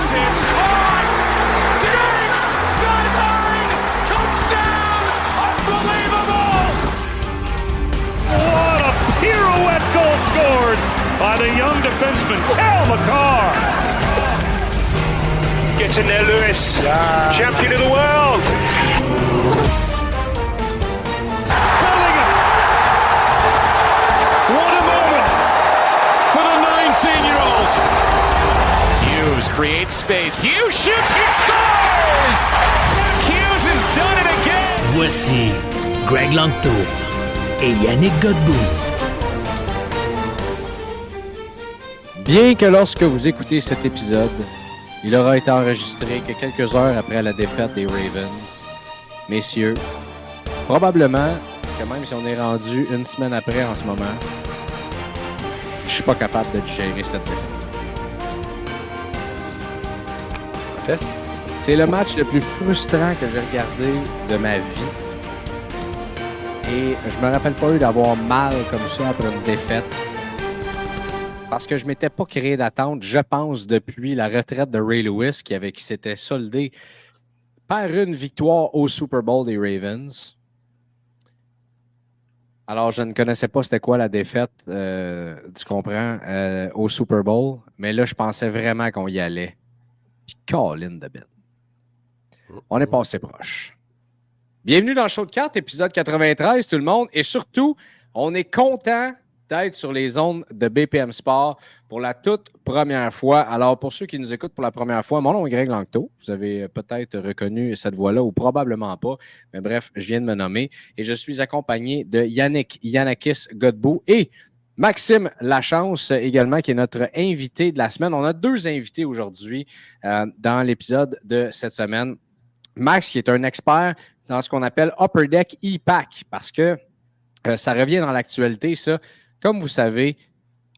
It's caught! Diggs! Sideline! Touchdown! Unbelievable! What a pirouette goal scored by the young defenseman, Cal McCarr. Gets in there, Lewis. Yeah. Champion of the world. Bellingham. What a moment for the 19-year-old. Hughes creates space. Hughes shoots, he scores! Hughes has done it again. Voici Greg Langto et Yannick Godbout. Bien que lorsque vous écoutez cet épisode, il aura été enregistré que quelques heures après la défaite des Ravens, messieurs, probablement que même si on est rendu une semaine après en ce moment, je suis pas capable de digérer cette défaite. C'est le match le plus frustrant que j'ai regardé de ma vie. Et je me rappelle pas eu d'avoir mal comme ça après une défaite. Parce que je ne m'étais pas créé d'attente, je pense, depuis la retraite de Ray Lewis, qui s'était soldé par une victoire au Super Bowl des Ravens. Alors, je ne connaissais pas c'était quoi la défaite, tu comprends, au Super Bowl. Mais là, je pensais vraiment qu'on y allait. Puis, Colin de Ben. On est passé proche. Bienvenue dans le show de cartes, épisode 93, tout le monde. Et surtout, on est content d'être sur les ondes de BPM Sport pour la toute première fois. Alors, pour ceux qui nous écoutent pour la première fois, mon nom est Greg Langto. Vous avez peut-être reconnu cette voix-là ou probablement pas. Mais bref, je viens de me nommer. Et je suis accompagné de Yannakis Godbout et Maxime Lachance également, qui est notre invité de la semaine. On a deux invités aujourd'hui dans l'épisode de cette semaine. Max, qui est un expert dans ce qu'on appelle Upper Deck E-Pack, parce que ça revient dans l'actualité, ça. Comme vous savez,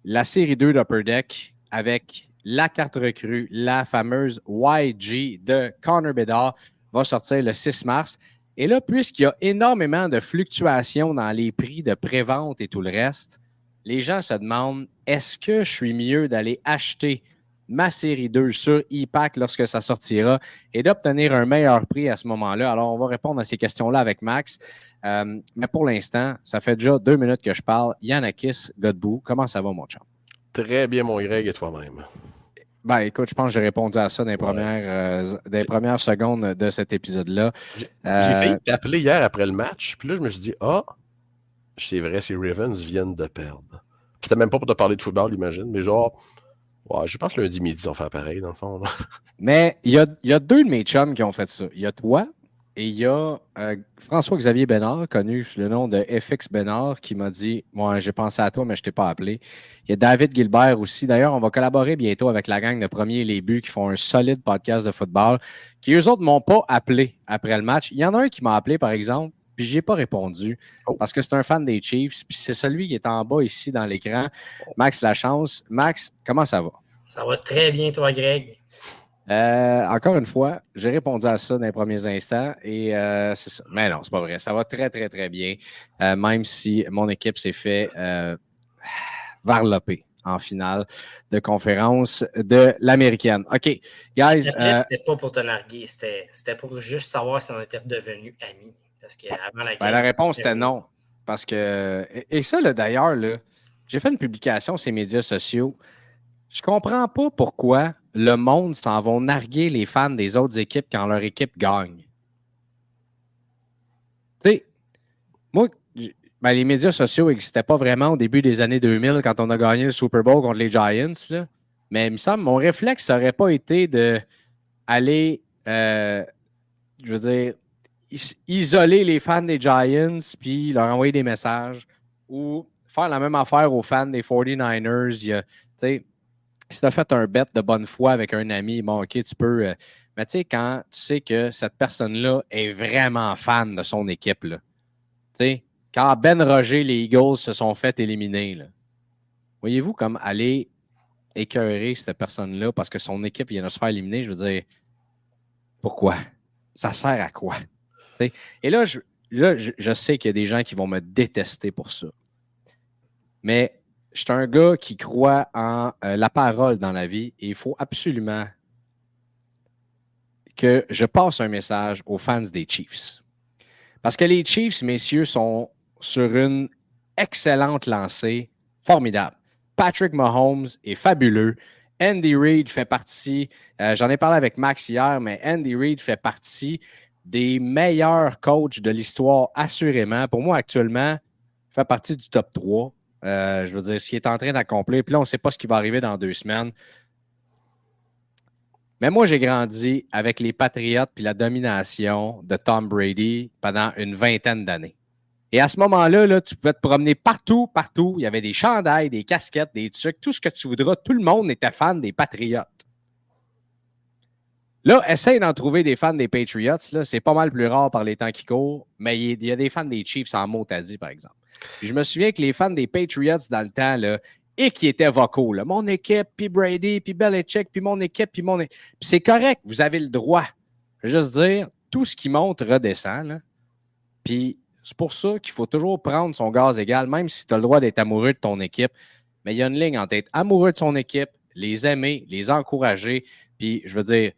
la série 2 d'Upper Deck avec la carte recrue, la fameuse YG de Connor Bedard, va sortir le 6 mars. Et là, puisqu'il y a énormément de fluctuations dans les prix de prévente et tout le reste, les gens se demandent, est-ce que je suis mieux d'aller acheter ma série 2 sur e-Pack lorsque ça sortira et d'obtenir un meilleur prix à ce moment-là? Alors, on va répondre à ces questions-là avec Max. Mais pour l'instant, ça fait déjà 2 minutes que je parle. Yannakis Godbout, comment ça va, mon chum? Très bien, mon Greg, et toi-même? Ben, écoute, je pense que j'ai répondu à ça dans les premières secondes de cet épisode-là. J'ai failli t'appeler hier après le match, puis là, je me suis dit, c'est vrai, ces Ravens viennent de perdre. C'était même pas pour te parler de football, j'imagine, mais genre, ouais, je pense que lundi midi, on fait pareil, dans le fond. Mais il y a deux de mes chums qui ont fait ça. Il y a toi et il y a François-Xavier Bénard, connu sous le nom de FX Bénard, qui m'a dit « Moi, j'ai pensé à toi, mais je ne t'ai pas appelé. » Il y a David Gilbert aussi. D'ailleurs, on va collaborer bientôt avec la gang de Premier Les Buts qui font un solide podcast de football, qui eux autres ne m'ont pas appelé après le match. Il y en a un qui m'a appelé, par exemple, puis je n'ai pas répondu parce que c'est un fan des Chiefs, puis c'est celui qui est en bas ici dans l'écran, Max Lachance. Max, comment ça va? Ça va très bien, toi, Greg. Encore une fois, j'ai répondu à ça dans les premiers instants et c'est ça. Mais non, c'est pas vrai. Ça va très, très, très bien, même si mon équipe s'est fait varloper en finale de conférence de l'américaine. OK, guys. C'était pas pour te narguer, c'était pour juste savoir si on était devenus amis. Parce qu'avant la réponse était non. Parce que, et ça, là, d'ailleurs, là, j'ai fait une publication sur les médias sociaux. Je comprends pas pourquoi le monde s'en va narguer les fans des autres équipes quand leur équipe gagne. Tu sais, moi, les médias sociaux n'existaient pas vraiment au début des années 2000 quand on a gagné le Super Bowl contre les Giants. Là. Mais il me semble mon réflexe n'aurait pas été d'aller, je veux dire, isoler les fans des Giants puis leur envoyer des messages ou faire la même affaire aux fans des 49ers. Tu sais, si tu as fait un bet de bonne foi avec un ami, bon, OK, tu peux. Mais tu sais, quand tu sais que cette personne-là est vraiment fan de son équipe, là, tu sais, quand Ben Roger, les Eagles se sont fait éliminer, là, voyez-vous comme aller écœurer cette personne-là parce que son équipe vient de se faire éliminer, je veux dire, pourquoi? Ça sert à quoi? T'sais? Et là, je sais qu'il y a des gens qui vont me détester pour ça. Mais je suis un gars qui croit en la parole dans la vie et il faut absolument que je passe un message aux fans des Chiefs. Parce que les Chiefs, messieurs, sont sur une excellente lancée, formidable. Patrick Mahomes est fabuleux. Andy Reid fait partie, j'en ai parlé avec Max hier, mais Andy Reid fait partie des meilleurs coachs de l'histoire, assurément. Pour moi, actuellement, il fait partie du top 3. Je veux dire, ce qu'il est en train d'accomplir. Puis là, on ne sait pas ce qui va arriver dans 2 semaines. Mais moi, j'ai grandi avec les Patriots puis la domination de Tom Brady pendant une vingtaine d'années. Et à ce moment-là, là, tu pouvais te promener partout. Il y avait des chandails, des casquettes, des trucs, tout ce que tu voudras. Tout le monde était fan des Patriots. Là, essaye d'en trouver des fans des Patriots. Là, c'est pas mal plus rare par les temps qui courent, mais il y a des fans des Chiefs en mot à dit, par exemple. Puis je me souviens que les fans des Patriots dans le temps, là, et qui étaient vocaux, là, mon équipe, puis Brady, puis Belichick, puis mon équipe, puis mon équipe. Puis c'est correct, vous avez le droit. Je veux juste dire, tout ce qui monte redescend. Là. Puis c'est pour ça qu'il faut toujours prendre son gaz égal, même si tu as le droit d'être amoureux de ton équipe. Mais il y a une ligne entre être amoureux de son équipe, les aimer, les encourager. Puis je veux dire,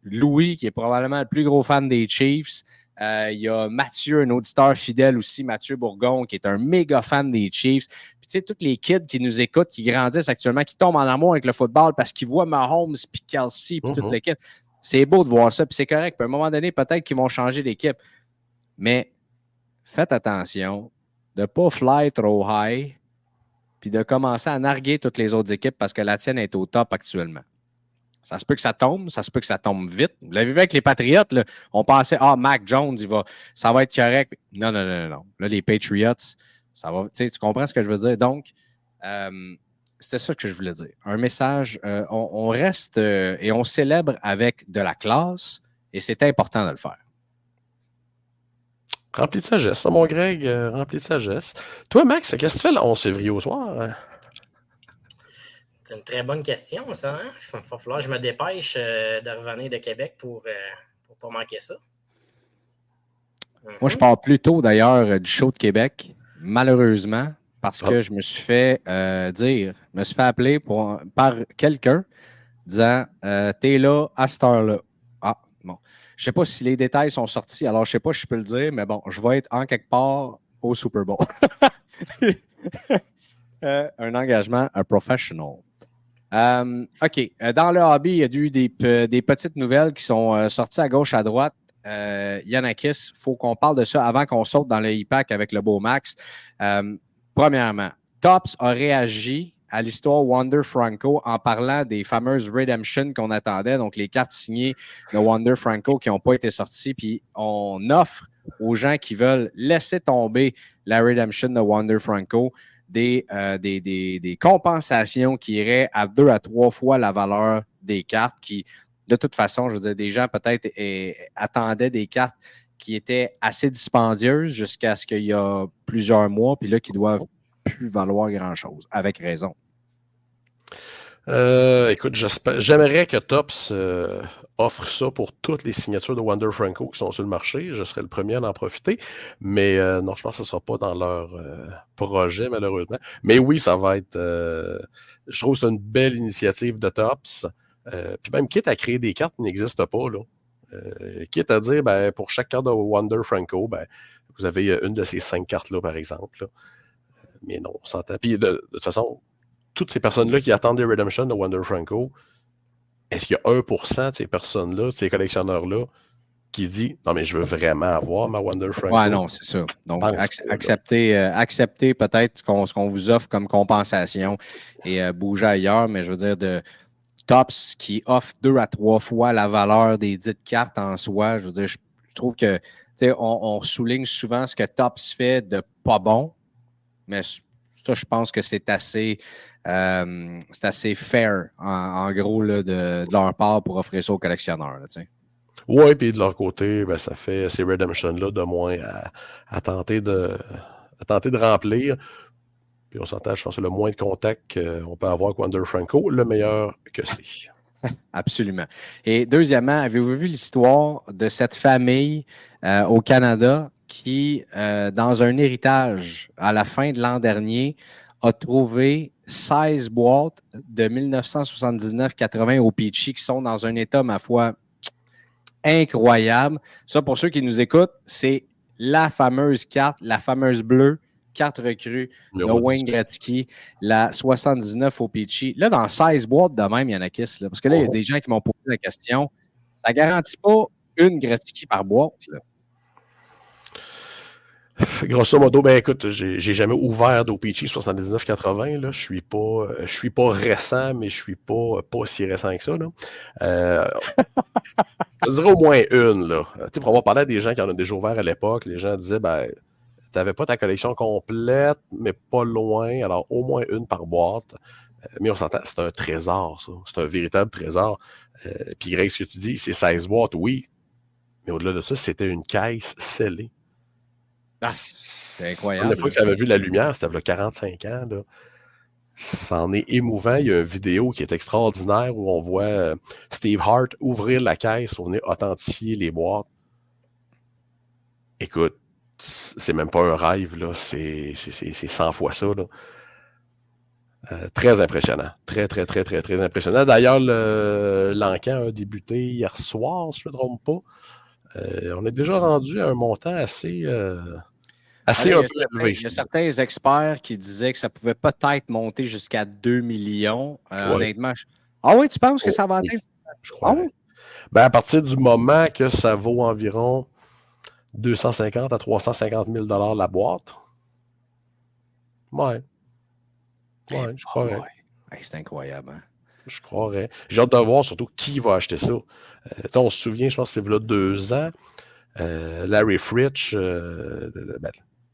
Louis, qui est probablement le plus gros fan des Chiefs. Il y a Mathieu, un auditeur fidèle aussi, Mathieu Bourgon, qui est un méga fan des Chiefs. Puis tu sais, tous les kids qui nous écoutent, qui grandissent actuellement, qui tombent en amour avec le football parce qu'ils voient Mahomes, puis Kelsey, puis toute l'équipe. C'est beau de voir ça, puis c'est correct. Puis à un moment donné, peut-être qu'ils vont changer d'équipe. Mais faites attention de ne pas fly trop high, puis de commencer à narguer toutes les autres équipes parce que la tienne est au top actuellement. Ça se peut que ça tombe vite. Vous l'avez vu avec les Patriots, là, on pensait, Mac Jones, ça va être correct. Non. Là, les Patriots, ça va, tu comprends ce que je veux dire? Donc, c'était ça que je voulais dire. Un message, on reste et on célèbre avec de la classe et c'est important de le faire. Rempli de sagesse, ça, mon Greg, rempli de sagesse. Toi, Max, qu'est-ce que tu fais le 11 février au soir? C'est une très bonne question, ça. Hein? Il va falloir que je me dépêche de revenir de Québec pour ne pas manquer ça. Moi, je pars plus tôt, d'ailleurs, du show de Québec, malheureusement, parce que je me suis fait appeler par quelqu'un disant t'es là à cette heure-là. Ah, bon. Je ne sais pas si les détails sont sortis, alors je ne sais pas si je peux le dire, mais bon, je vais être en quelque part au Super Bowl. Un engagement, un professional. OK. Dans le hobby, il y a eu des petites nouvelles qui sont sorties à gauche, à droite. Yanakis, il faut qu'on parle de ça avant qu'on saute dans le e-pack avec le beau Max. Premièrement, Tops a réagi à l'histoire Wander Franco en parlant des fameuses Redemption qu'on attendait, donc les cartes signées de Wander Franco qui n'ont pas été sorties. Puis on offre aux gens qui veulent laisser tomber la Redemption de Wander Franco des compensations qui iraient à 2 à 3 fois la valeur des cartes qui, de toute façon, je veux dire, des gens peut-être attendaient des cartes qui étaient assez dispendieuses jusqu'à ce qu'il y a plusieurs mois, puis là, qui doivent plus valoir grand-chose, avec raison. Écoute, j'aimerais que Tops offre ça pour toutes les signatures de Wander Franco qui sont sur le marché. Je serais le premier à en profiter. Mais non, je pense que ce ne sera pas dans leur projet, malheureusement. Mais oui, ça va être... je trouve que c'est une belle initiative de Tops. Puis même, quitte à créer des cartes qui n'existent pas, là. Quitte à dire, pour chaque carte de Wander Franco, vous avez une de ces 5 cartes-là, par exemple. Là. Mais non, on s'entend. Puis de toute façon, toutes ces personnes-là qui attendent des Redemption de Wander Franco, est-ce qu'il y a 1% de ces personnes-là, de ces collectionneurs-là, qui se dit « Non, mais je veux vraiment avoir ma Wander Franco. » Ouais, non, c'est ça. Donc, acceptez peut-être ce qu'on vous offre comme compensation et bouger ailleurs, mais je veux dire, de Tops qui offre 2 à 3 fois la valeur des dites cartes en soi, je veux dire, je trouve que, tu sais, on souligne souvent ce que Tops fait de pas bon, mais ça, je pense que c'est assez fair, en gros, là, de leur part pour offrir ça aux collectionneurs. Oui, puis de leur côté, ça fait ces Redemption-là de moins à tenter de remplir. Puis on s'entend, je pense que le moins de contact qu'on peut avoir avec Wander Franco, le meilleur que c'est. Absolument. Et deuxièmement, avez-vous vu l'histoire de cette famille au Canada qui, dans un héritage à la fin de l'an dernier, a trouvé 16 boîtes de 1979-80 au Peachy qui sont dans un état, ma foi, incroyable. Ça, pour ceux qui nous écoutent, c'est la fameuse carte, la fameuse bleue, carte recrue de Wayne Gretzky, la 79 au Peachy. Là, dans 16 boîtes de même, il y en a qui, là, parce que là, il y a des gens qui m'ont posé la question. Ça ne garantit pas une Gretzky par boîte, là. Grosso modo, ben écoute, j'ai jamais ouvert d'OPG 79-80. Là. Je suis pas récent, mais je suis pas si récent que ça. Là. Je dirais au moins une. Là. Pour avoir parlé à des gens qui en ont déjà ouvert à l'époque, les gens disaient ben, t'avais pas ta collection complète, mais pas loin. Alors, au moins une par boîte. Mais on s'entend, c'est un trésor, ça. C'est un véritable trésor. Puis Greg, ce que tu dis, c'est 16 boîtes, oui. Mais au-delà de ça, c'était une caisse scellée. Ah, c'est incroyable. La fois que ça avait vu la lumière, c'était il y a 45 ans. Là. C'en est émouvant. Il y a une vidéo qui est extraordinaire où on voit Steve Hart ouvrir la caisse pour venir authentifier les boîtes. Écoute, c'est même pas un rêve, là. C'est 100 fois ça. Là. Très impressionnant. Très, très, très, très, très impressionnant. D'ailleurs, l'encan a débuté hier soir, si je ne me trompe pas. On est déjà rendu à un montant assez un peu élevé. Il y a certains experts qui disaient que ça pouvait peut-être monter jusqu'à 2 millions. Honnêtement. Ah oui, tu penses que ça va atteindre? Je crois. Ah oui? Ben, à partir du moment que ça vaut environ 250 à 350 000 $ la boîte. Ouais. Ouais, je croirais. Ouais. C'est incroyable. Hein? Je croirais. J'ai hâte de voir surtout qui va acheter ça. On se souvient, je pense que c'est là 2 ans, Larry Fritsch,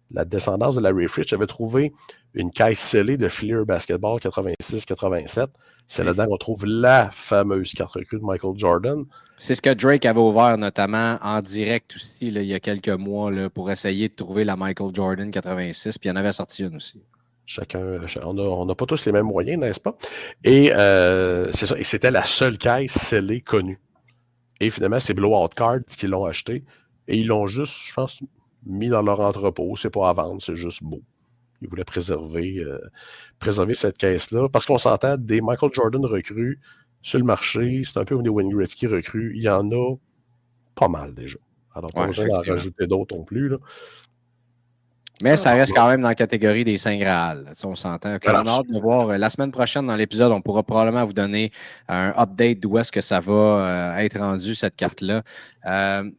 la descendance de Larry Fritsch avait trouvé une caisse scellée de Fleer Basketball 86-87. C'est là-dedans qu'on trouve la fameuse carte recrue de Michael Jordan. C'est ce que Drake avait ouvert notamment en direct aussi là, il y a quelques mois là, pour essayer de trouver la Michael Jordan 86, puis il en avait sorti une aussi. On n'a pas tous les mêmes moyens, n'est-ce pas? Et c'est ça. Et c'était la seule caisse scellée connue. Et finalement, c'est Blowout Cards qui l'ont acheté. Et ils l'ont juste, je pense, mis dans leur entrepôt. C'est pas à vendre, c'est juste beau. Ils voulaient préserver cette caisse-là. Parce qu'on s'entend, des Michael Jordan recrues sur le marché, c'est un peu comme des Wayne Gretzky recrues. Il y en a pas mal déjà. Alors, pas besoin d'en rajouter d'autres non plus. Là. Mais ça reste quand même dans la catégorie des Saint Graal. On s'entend. On a hâte de voir. La semaine prochaine, dans l'épisode, on pourra probablement vous donner un update d'où est-ce que ça va être rendu, cette carte-là.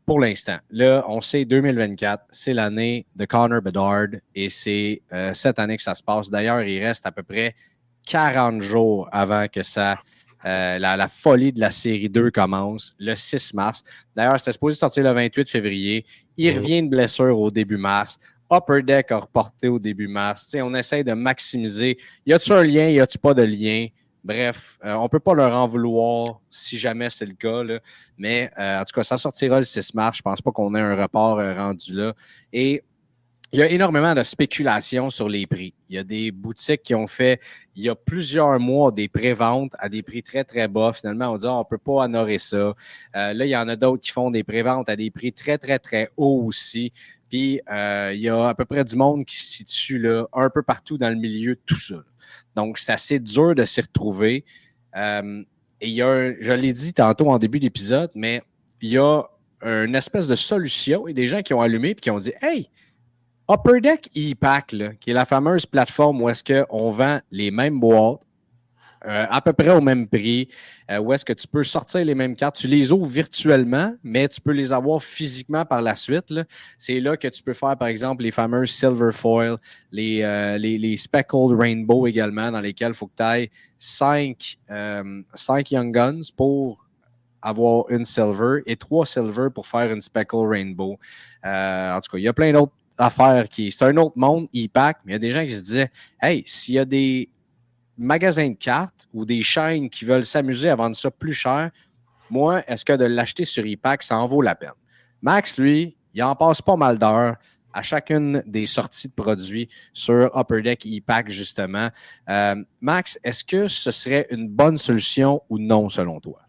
Pour l'instant, là, on sait 2024, c'est l'année de Connor Bedard et c'est cette année que ça se passe. D'ailleurs, il reste à peu près 40 jours avant que ça... la folie de la série 2 commence le 6 mars. D'ailleurs, c'était supposé sortir le 28 février. Il revient de blessure au début mars. Upper Deck a reporté au début mars. T'sais, on essaye de maximiser. Y a-tu un lien? Y a-tu pas de lien? Bref, on ne peut pas leur en vouloir si jamais c'est le cas. Là. Mais en tout cas, ça sortira le 6 mars. Je ne pense pas qu'on ait un report rendu là. Et il y a énormément de spéculation sur les prix. Il y a des boutiques qui ont fait, il y a plusieurs mois, des préventes à des prix très, très bas. Finalement, on dit on ne peut pas honorer ça. Là, il y en a d'autres qui font des préventes à des prix très, très, très hauts aussi. Puis, il y a à peu près du monde qui se situe là, un peu partout dans le milieu de tout ça. Là. Donc, c'est assez dur de s'y retrouver. Et il y a, je l'ai dit tantôt en début d'épisode, mais il y a une espèce de solution et des gens qui ont allumé et qui ont dit « Hey, Upper Deck e-Pack, là, qui est la fameuse plateforme où est-ce qu'on vend les mêmes boîtes, à peu près au même prix, où est-ce que tu peux sortir les mêmes cartes. Tu les ouvres virtuellement, mais tu peux les avoir physiquement par la suite. Là. C'est là que tu peux faire, par exemple, les fameuses Silver Foil, les Speckled Rainbow également, dans lesquels il faut que tu ailles 5 Young Guns pour avoir une Silver et 3 Silver pour faire une Speckled Rainbow. En tout cas, il y a plein d'autres affaires c'est un autre monde, e-Pack, mais il y a des gens qui se disaient « Hey, s'il y a des magasins de cartes ou des chaînes qui veulent s'amuser à vendre ça plus cher, moi, est-ce que de l'acheter sur e-Pack, ça en vaut la peine? » Max, lui, il en passe pas mal d'heures à chacune des sorties de produits sur Upper Deck e-Pack, justement. Max, est-ce que ce serait une bonne solution ou non, selon toi?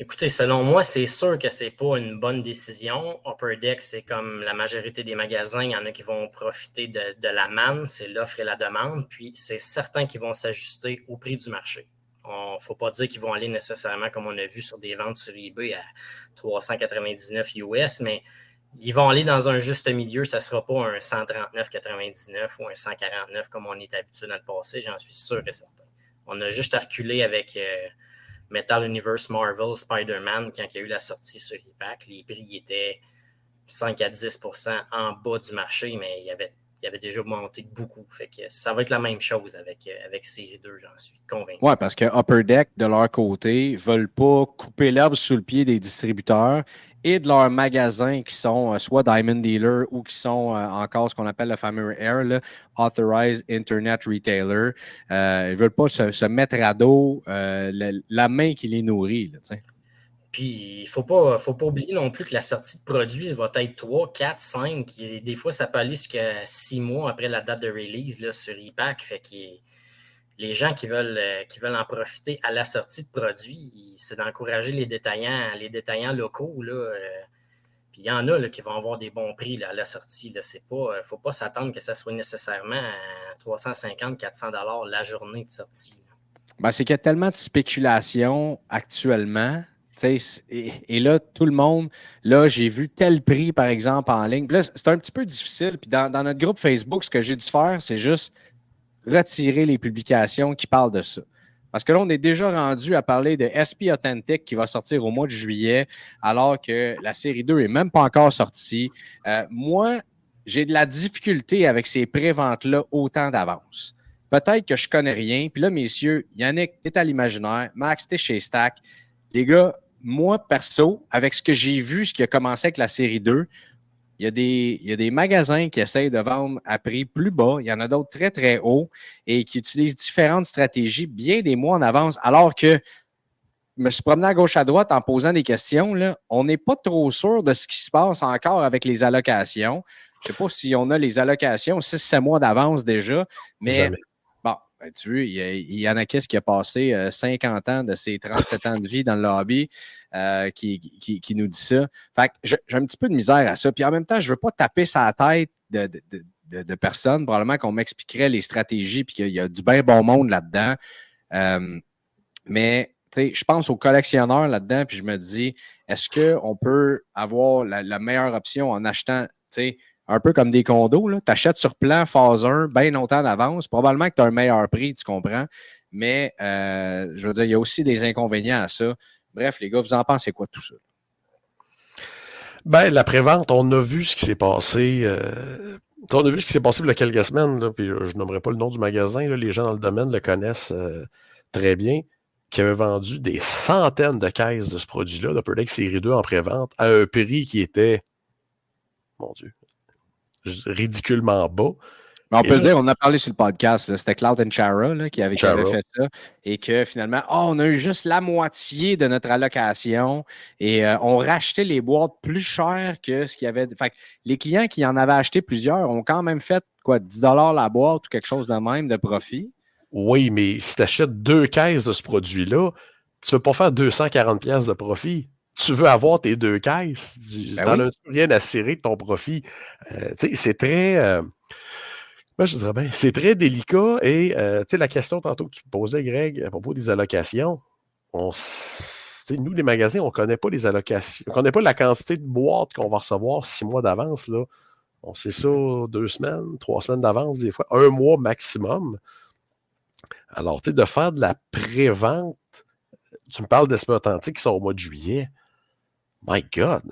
Écoutez, selon moi, c'est sûr que c'est pas une bonne décision. Upper Deck, c'est comme la majorité des magasins, il y en a qui vont profiter de la manne, c'est l'offre et la demande, puis c'est certain qu'ils vont s'ajuster au prix du marché. Il ne faut pas dire qu'ils vont aller nécessairement, comme on a vu sur des ventes sur eBay, à 399 US, mais ils vont aller dans un juste milieu. Ça ne sera pas un 139,99 ou un 149 comme on est habitué dans le passé, j'en suis sûr et certain. On a juste à reculer avec Metal Universe Marvel Spider-Man quand il y a eu la sortie sur ePack. Les prix étaient 5 à 10% en bas du marché, mais il avait déjà monté beaucoup. Fait que ça va être la même chose avec Série 2, j'en suis convaincu. Oui, parce que Upper Deck, de leur côté, ne veulent pas couper l'herbe sous le pied des distributeurs et de leurs magasins qui sont soit Diamond Dealer ou qui sont encore ce qu'on appelle le fameux AIR, là, Authorized Internet Retailer. Ils ne veulent pas se mettre à dos la main qui les nourrit. Là, puis, il ne faut pas oublier non plus que la sortie de produit va être 3, 4, 5. Des fois, ça peut aller jusqu'à 6 mois après la date de release là, sur ePack. Fait que les gens qui veulent en profiter à la sortie de produit, c'est d'encourager les détaillants locaux. Là, puis il y en a là, qui vont avoir des bons prix là, à la sortie. Il ne faut pas s'attendre que ça soit nécessairement à 350-400 $ la journée de sortie. Ben, c'est qu'il y a tellement de spéculation actuellement. Et là, tout le monde, là, j'ai vu tel prix, par exemple, en ligne. Puis là, c'est un petit peu difficile. Puis dans notre groupe Facebook, ce que j'ai dû faire, c'est juste retirer les publications qui parlent de ça. Parce que là, on est déjà rendu à parler de SP Authentic qui va sortir au mois de juillet, alors que la série 2 n'est même pas encore sortie. Moi, j'ai de la difficulté avec ces pré-ventes-là autant d'avance. Peut-être que je connais rien. Puis là, messieurs, Yannick, t'es à l'imaginaire. Max, t'es chez Stack. Les gars, moi, perso, avec ce que j'ai vu, ce qui a commencé avec la série 2, il y a des magasins qui essayent de vendre à prix plus bas. Il y en a d'autres très, très hauts et qui utilisent différentes stratégies bien des mois en avance. Alors que je me suis promené à gauche à droite en posant des questions. Là. On n'est pas trop sûr de ce qui se passe encore avec les allocations. Je ne sais pas si on a les allocations 6-7 mois d'avance déjà, mais Jamais. bon, ben, tu vois, il y en a qui a passé 50 ans de ses 37 ans de vie dans le lobby qui nous dit ça. Fait que j'ai un petit peu de misère à ça. Puis en même temps, je ne veux pas taper sa tête de personnes. Probablement qu'on m'expliquerait les stratégies puis qu'il y a du bien bon monde là-dedans. Mais je pense aux collectionneurs là-dedans, puis je me dis, est-ce qu'on peut avoir la meilleure option en achetant, un peu comme des condos, tu achètes sur plan, phase 1, bien longtemps d'avance, probablement que tu as un meilleur prix, tu comprends, mais je veux dire, il y a aussi des inconvénients à ça. Bref, les gars, vous en pensez quoi de tout ça? Ben, la prévente, on a vu ce qui s'est passé. On a vu ce qui s'est passé il y a quelques semaines, là, puis je nommerai pas le nom du magasin, là, les gens dans le domaine le connaissent très bien, qui avait vendu des centaines de caisses de ce produit-là, d'Upper Deck Série 2 en prévente, à un prix qui était, mon Dieu, ridiculement bas. Mais on peut le dire, on a parlé sur le podcast, c'était Cloud and Chara qui avait fait ça, et que finalement, on a eu juste la moitié de notre allocation et on rachetait les boîtes plus chères que ce qu'il y avait. Fait que les clients qui en avaient acheté plusieurs ont quand même fait quoi, 10 $ la boîte ou quelque chose de même de profit. Oui, mais si tu achètes 2 caisses de ce produit-là, tu ne veux pas faire 240$ de profit. Tu veux avoir tes 2 caisses. Tu n'en as rien à cirer de ton profit. C'est très... moi, je dirais bien, c'est très délicat. Et la question tantôt que tu me posais, Greg, à propos des allocations, nous, les magasins, on ne connaît pas les allocations. On ne connaît pas la quantité de boîtes qu'on va recevoir 6 mois d'avance. Là. On sait ça 2 semaines, 3 semaines d'avance, des fois, 1 mois maximum. Alors, de faire de la pré-vente, tu me parles d'Esprit Authentique qui sort au mois de juillet. My God!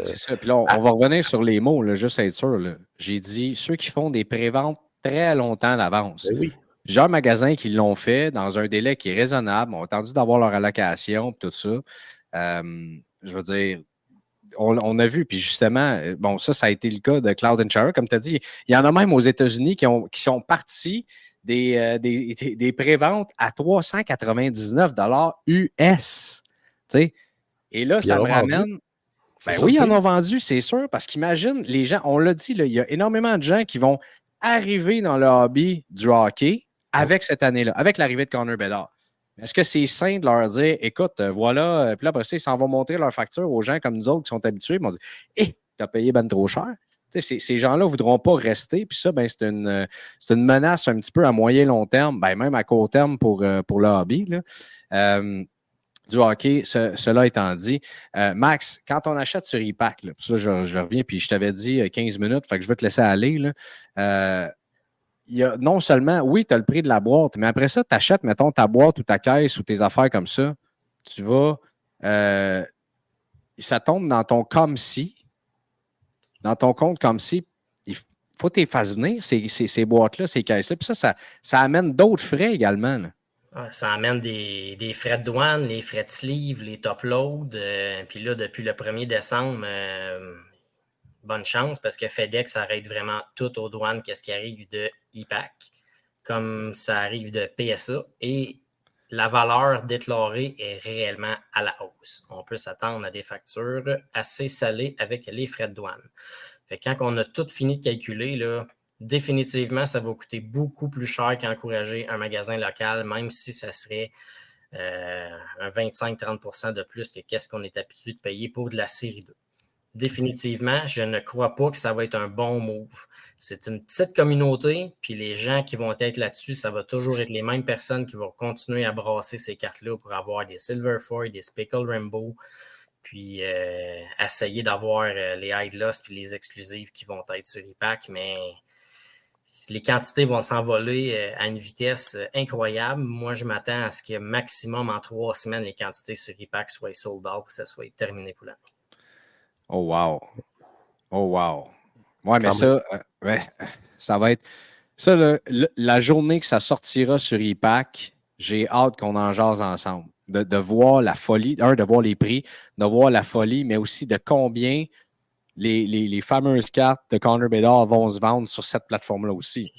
C'est ça. Puis là, on va revenir sur les mots, là, juste être sûr. Là. J'ai dit ceux qui font des pré-ventes très longtemps d'avance. Ben oui. Plusieurs magasins qui l'ont fait dans un délai qui est raisonnable, ont attendu d'avoir leur allocation et tout ça. Je veux dire, on a vu, puis justement, bon, ça a été le cas de Cloud & Chara. Comme tu as dit, il y en a même aux États-Unis qui sont partis des préventes à 399 $ US. T'sais? Et là, puis ça me ramène. Ben oui, ils en ont vendu, c'est sûr, parce qu'imagine, les gens, on l'a dit, là, il y a énormément de gens qui vont arriver dans le hobby du hockey avec cette année-là, avec l'arrivée de Connor Bedard. Est-ce que c'est sain de leur dire, écoute, voilà, puis là, après ça, ils s'en vont montrer leur facture aux gens comme nous autres qui sont habitués, ils vont dire, t'as payé ben trop cher. ces gens-là ne voudront pas rester. Puis ça, ben, c'est une menace un petit peu à moyen long terme, ben, même à court terme pour le hobby. Là. Du hockey, cela étant dit. Max, quand on achète sur e-Pack, là, ça, je reviens, puis je t'avais dit 15 minutes, fait que je vais te laisser aller. Là. Il y a non seulement, oui, tu as le prix de la boîte, mais après ça, tu achètes, mettons, ta boîte ou ta caisse ou tes affaires comme ça. Tu vas. Ça tombe dans ton comme si. Dans ton compte comme si. Il faut que tu les fasses venir, ces boîtes-là, ces caisses-là. Puis ça amène d'autres frais également. Là. Ça amène des frais de douane, les frais de sleeve, les top loads. Puis là, depuis le 1er décembre, bonne chance parce que FedEx arrête vraiment tout aux douanes qu'est-ce qui arrive de e-Pack, comme ça arrive de PSA. Et la valeur déclarée est réellement à la hausse. On peut s'attendre à des factures assez salées avec les frais de douane. Fait que quand on a tout fini de calculer, là, définitivement, ça va coûter beaucoup plus cher qu'encourager un magasin local, même si ça serait un 25-30% de plus que qu'est-ce qu'on est habitué de payer pour de la série 2. Définitivement, je ne crois pas que ça va être un bon move. C'est une petite communauté, puis les gens qui vont être là-dessus, ça va toujours être les mêmes personnes qui vont continuer à brasser ces cartes-là pour avoir des Silver Foil, des Speckle Rainbow, puis essayer d'avoir les Hide Lost puis les exclusives qui vont être sur e-Pack, mais les quantités vont s'envoler à une vitesse incroyable. Moi, je m'attends à ce que maximum en 3 semaines, les quantités sur e-Pack soient sold out, que ça soit terminé pour l'année. Oh, wow. Oh, wow. Ouais, mais ça, ça va être. Ça, la journée que ça sortira sur e-Pack, j'ai hâte qu'on en jase ensemble. De voir la folie, de voir les prix, de voir la folie, mais aussi de combien les fameuses cartes de Connor Bedard vont se vendre sur cette plateforme-là aussi.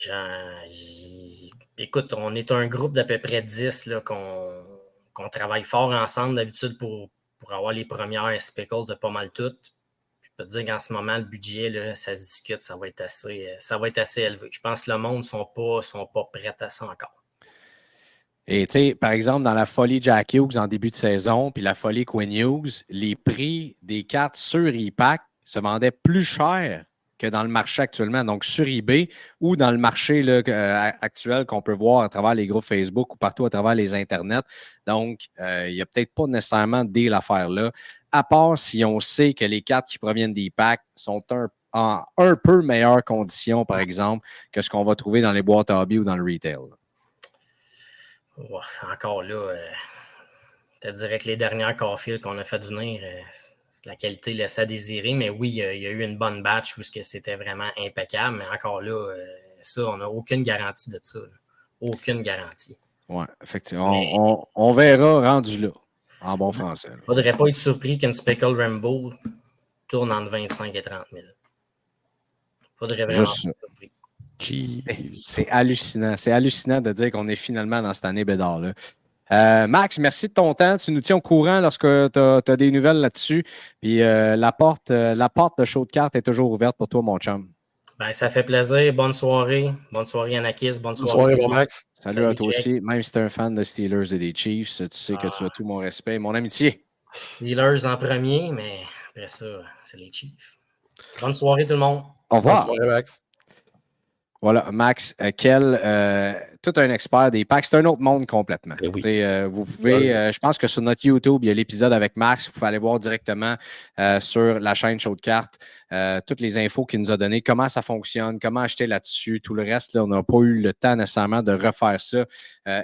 Écoute, on est un groupe d'à peu près 10 là, qu'on travaille fort ensemble d'habitude pour avoir les premières speckles de pas mal toutes. Je peux te dire qu'en ce moment, le budget, là, ça se discute, ça va être assez élevé. Je pense que le monde ne sont pas prêts à ça encore. Et tu sais, par exemple, dans la folie Jack Hughes en début de saison, puis la folie Quinn Hughes, les prix des cartes sur e-Pack se vendaient plus cher que dans le marché actuellement, donc sur eBay ou dans le marché là, actuel qu'on peut voir à travers les groupes Facebook ou partout à travers les internets. Donc, il n'y a peut-être pas nécessairement de deal à faire là, à part si on sait que les cartes qui proviennent d'e-Pack sont en un peu meilleures conditions, par exemple, que ce qu'on va trouver dans les boîtes à hobby ou dans le retail. Ouais, encore là, je te dirais que les dernières Caulfield qu'on a fait venir, la qualité laisse à désirer, mais oui, il y a eu une bonne batch où c'était vraiment impeccable, mais encore là, ça, on n'a aucune garantie de ça. Là. Aucune garantie. Oui, effectivement. On verra rendu là, en bon français. Il ne faudrait pas être surpris qu'une Speckle Rainbow tourne entre 25 et 30 000. Faudrait vraiment être surpris. C'est hallucinant. C'est hallucinant de dire qu'on est finalement dans cette année Bédard-là. Max, merci de ton temps. Tu nous tiens au courant lorsque tu as des nouvelles là-dessus. Puis la porte de show de cartes est toujours ouverte pour toi, mon chum. Ben, ça fait plaisir. Bonne soirée. Bonne soirée, Anakis. Bonne soirée, mon Max. Salut à toi aussi. Même si tu es un fan de Steelers et des Chiefs, tu sais que tu as tout mon respect et mon amitié. Steelers en premier, mais après ça, c'est les Chiefs. Bonne soirée, tout le monde. Au revoir. Bonne soirée, Max. Voilà, Max, tout un expert des packs. C'est un autre monde complètement. Oui. Vous pouvez, je pense que sur notre YouTube, il y a l'épisode avec Max. Vous pouvez aller voir directement sur la chaîne Show de cartes toutes les infos qu'il nous a données, comment ça fonctionne, comment acheter là-dessus. Tout le reste, là, on n'a pas eu le temps nécessairement de refaire ça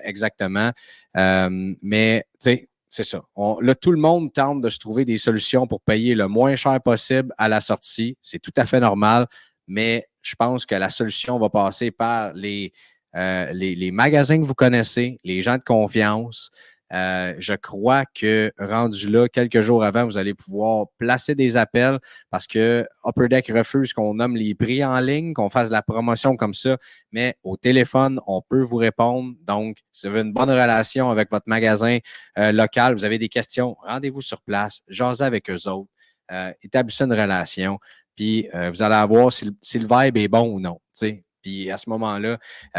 exactement. Mais, tu sais, c'est ça. Là, tout le monde tente de se trouver des solutions pour payer le moins cher possible à la sortie. C'est tout à fait normal, mais je pense que la solution va passer par les magasins que vous connaissez, les gens de confiance. Je crois que rendu là, quelques jours avant, vous allez pouvoir placer des appels parce que Upper Deck refuse qu'on nomme les prix en ligne, qu'on fasse la promotion comme ça, mais au téléphone, on peut vous répondre. Donc, si vous avez une bonne relation avec votre magasin local, vous avez des questions, rendez-vous sur place, jasez avec eux autres, établissez une relation. Puis, vous allez voir si le vibe est bon ou non. T'sais. Puis, à ce moment-là,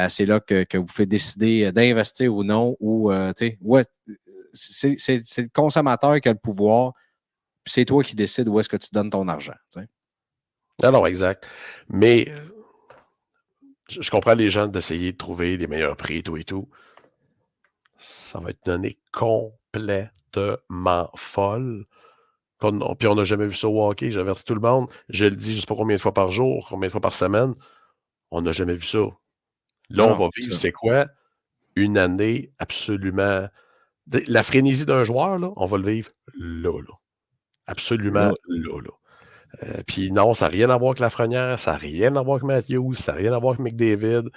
c'est là que vous faites décider d'investir ou non. Ou, c'est le consommateur qui a le pouvoir. Puis, c'est toi qui décides où est-ce que tu donnes ton argent. T'sais. Non, exact. Mais je comprends les gens d'essayer de trouver les meilleurs prix et tout. Ça va être une année complètement folle. Puis on n'a jamais vu ça au hockey. J'avertis tout le monde. Je le dis, je ne sais pas combien de fois par jour, combien de fois par semaine. On n'a jamais vu ça. Là, on va vivre, c'est quoi? Une année absolument... La frénésie d'un joueur, là, on va le vivre là. Absolument là. Puis non, ça n'a rien à voir avec Lafrenière, ça n'a rien à voir avec Matthews, ça n'a rien à voir avec McDavid.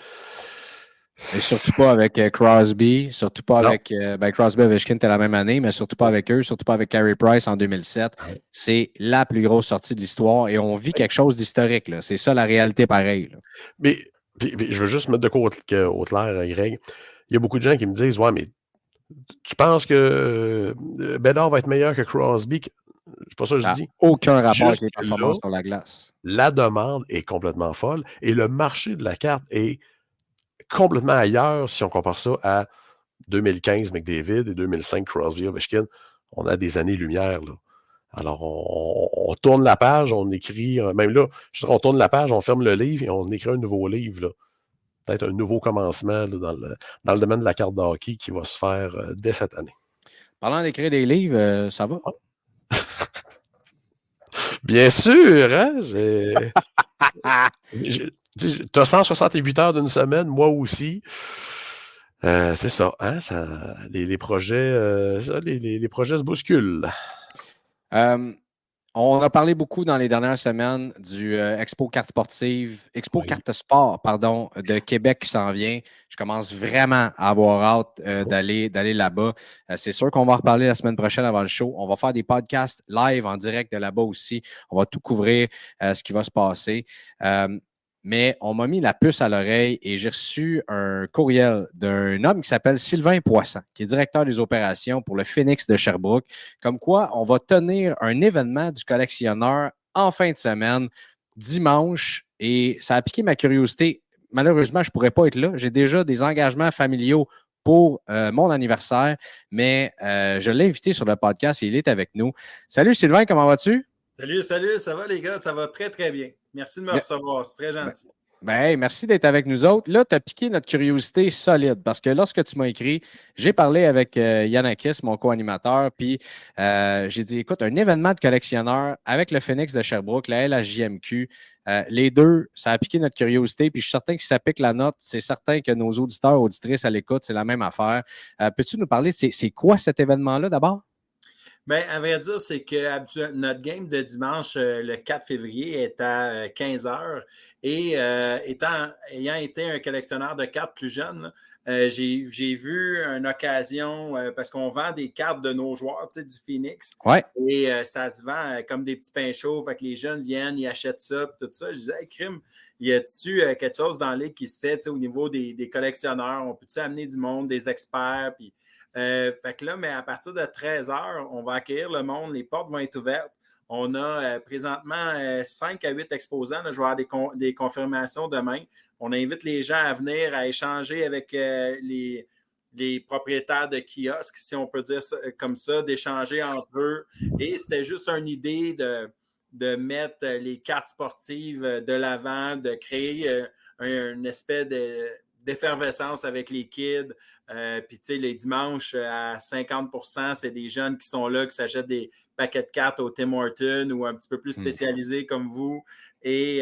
Et surtout pas avec Crosby, surtout pas avec Crosby et Ovechkin, c'était la même année, mais surtout pas avec eux, surtout pas avec Carey Price en 2007. C'est la plus grosse sortie de l'histoire et on vit quelque chose d'historique. Là. C'est ça la réalité pareille. Là. Mais puis, je veux juste mettre de côté au clair, Greg. Il y a beaucoup de gens qui me disent ouais, mais tu penses que Bédard va être meilleur que Crosby? C'est pas ça que je dis. Aucun rapport avec les performances sur la glace. La demande est complètement folle et le marché de la carte est complètement ailleurs si on compare ça à 2015 McDavid et 2005 Crosby Ovechkin. On a des années-lumière, là. Alors, on tourne la page, on écrit, même là, on tourne la page, on ferme le livre et on écrit un nouveau livre, là. Peut-être un nouveau commencement là, dans le domaine de la carte de hockey qui va se faire dès cette année. Parlant d'écrire des livres, ça va? Bien sûr, hein? Tu as 168 heures d'une semaine, moi aussi. C'est ça, hein? Les projets, les projets se bousculent. On a parlé beaucoup dans les dernières semaines du Expo Carte Sportive, Carte Sport, pardon, de Québec qui s'en vient. Je commence vraiment à avoir hâte d'aller là-bas. C'est sûr qu'on va en reparler la semaine prochaine avant le show. On va faire des podcasts live en direct de là-bas aussi. On va tout couvrir ce qui va se passer. Mais on m'a mis la puce à l'oreille et j'ai reçu un courriel d'un homme qui s'appelle Sylvain Poisson, qui est directeur des opérations pour le Phoenix de Sherbrooke, comme quoi on va tenir un événement du collectionneur en fin de semaine, dimanche, et ça a piqué ma curiosité. Malheureusement, je ne pourrais pas être là. J'ai déjà des engagements familiaux pour mon anniversaire, mais je l'ai invité sur le podcast et il est avec nous. Salut Sylvain, comment vas-tu? Salut, ça va les gars? Ça va très, très bien. Merci de me recevoir, c'est très gentil. Merci d'être avec nous autres. Là, tu as piqué notre curiosité solide parce que lorsque tu m'as écrit, j'ai parlé avec Yanakis, mon co-animateur, puis j'ai dit, écoute, un événement de collectionneur avec le Phoenix de Sherbrooke, la LHJMQ, les deux, ça a piqué notre curiosité, puis je suis certain que si ça pique la note, c'est certain que nos auditeurs, auditrices à l'écoute, c'est la même affaire. Peux-tu nous parler, c'est quoi cet événement-là d'abord? Bien, à vrai dire, c'est que notre game de dimanche, le 4 février, est à 15h. Et ayant été un collectionneur de cartes plus jeune, j'ai vu une occasion, parce qu'on vend des cartes de nos joueurs, tu sais, du Phoenix. Ouais. Et ça se vend comme des petits pains chauds. Fait que les jeunes viennent, ils achètent ça, tout ça. Je disais, hey, crime, y a-tu quelque chose dans la ligue qui se fait, tu sais, au niveau des collectionneurs? On peut-tu amener du monde, des experts? Puis fait que là, mais à partir de 13h, on va accueillir le monde, les portes vont être ouvertes. On a présentement 5 à 8 exposants. Là, je vais avoir des confirmations demain. On invite les gens à venir, à échanger avec les propriétaires de kiosques, si on peut dire ça, comme ça, d'échanger entre eux. Et c'était juste une idée de mettre les cartes sportives de l'avant, de créer une espèce d'effervescence avec les kids. Puis, tu sais, les dimanches, à 50%, c'est des jeunes qui sont là, qui s'achètent des paquets de cartes au Tim Hortons ou un petit peu plus spécialisés comme vous. Et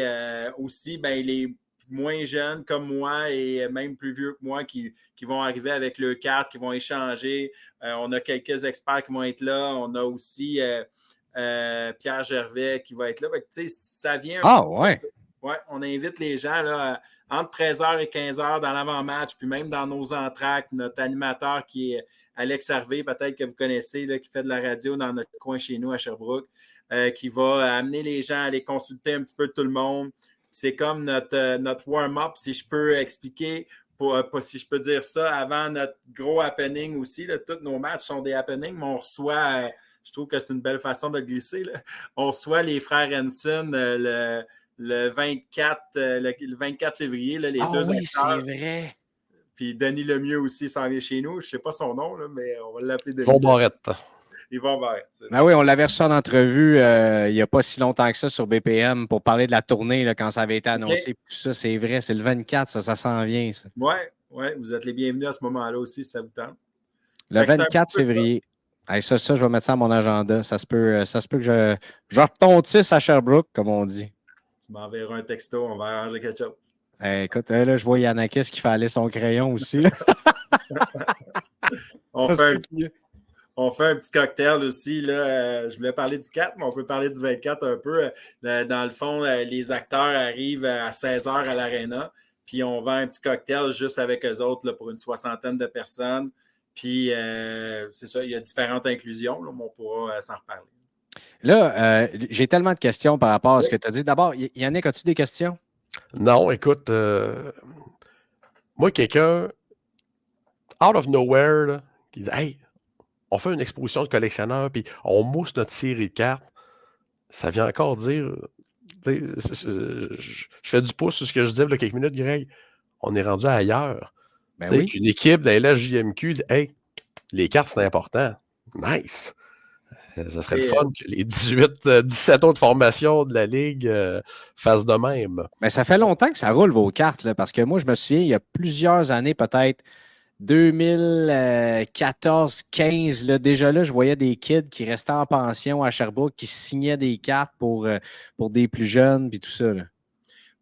aussi, ben, les moins jeunes comme moi et même plus vieux que moi qui vont arriver avec leurs cartes, qui vont échanger. On a quelques experts qui vont être là. On a aussi Pierre Gervais qui va être là. Tu sais, ça vient un petit peu. Ouais, on invite les gens là, entre 13h et 15h dans l'avant-match, puis même dans nos entractes, notre animateur qui est Alex Harvey, peut-être que vous connaissez, là, qui fait de la radio dans notre coin chez nous à Sherbrooke, qui va amener les gens à aller consulter un petit peu tout le monde. C'est comme notre warm-up, si je peux expliquer, si je peux dire ça, avant notre gros happening aussi. Là, tous nos matchs sont des happenings, mais on reçoit, je trouve que c'est une belle façon de glisser, là. On reçoit les frères Henson le 24 février, là, les deux acteurs. C'est vrai. Puis Denis Lemieux aussi s'en vient chez nous. Je ne sais pas son nom, là, mais on va l'appeler Denis. Bon Barrette. ils vont vers. Ben oui, on l'avait reçu en entrevue il n'y a pas si longtemps que ça sur BPM pour parler de la tournée là, quand ça avait été annoncé. Tout ça, c'est vrai, c'est le 24, ça s'en vient. Ça. Oui, vous êtes les bienvenus à ce moment-là aussi si ça vous tente. Le 24 février. Hey, ça, je vais mettre ça à mon agenda. Ça se peut que je retontisse à Sherbrooke, comme on dit. Tu m'enverras un texto, on va arranger quelque chose. Hey, écoute, là, je vois Yanakis qui fait aller son crayon aussi. Là. On fait un petit cocktail aussi. Là. Je voulais parler du 4, mais on peut parler du 24 un peu. Dans le fond, les acteurs arrivent à 16h à l'Arena, puis on vend un petit cocktail juste avec eux autres là, pour une 60aine de personnes. Puis, c'est ça, il y a différentes inclusions, là, mais on pourra s'en reparler. Là, j'ai tellement de questions par rapport à ce que tu as dit. D'abord, Yannick, as-tu des questions? Non, écoute, moi, quelqu'un, out of nowhere, là, qui dit « Hey, on fait une exposition de collectionneurs, puis on mousse notre série de cartes. » Ça vient encore dire... Je fais du pouce sur ce que je disais il y a quelques minutes, Greg. On est rendu ailleurs. Ben oui. Qu'une équipe de la LHJMQ dit « Hey, les cartes, c'est important. Nice. » Ça serait le fun que les 17 autres formations de la Ligue fassent de même. Mais ça fait longtemps que ça roule vos cartes, là, parce que moi, je me souviens, il y a plusieurs années, peut-être 2014-15, déjà là, je voyais des kids qui restaient en pension à Sherbrooke, qui signaient des cartes pour des plus jeunes, puis tout ça. Là.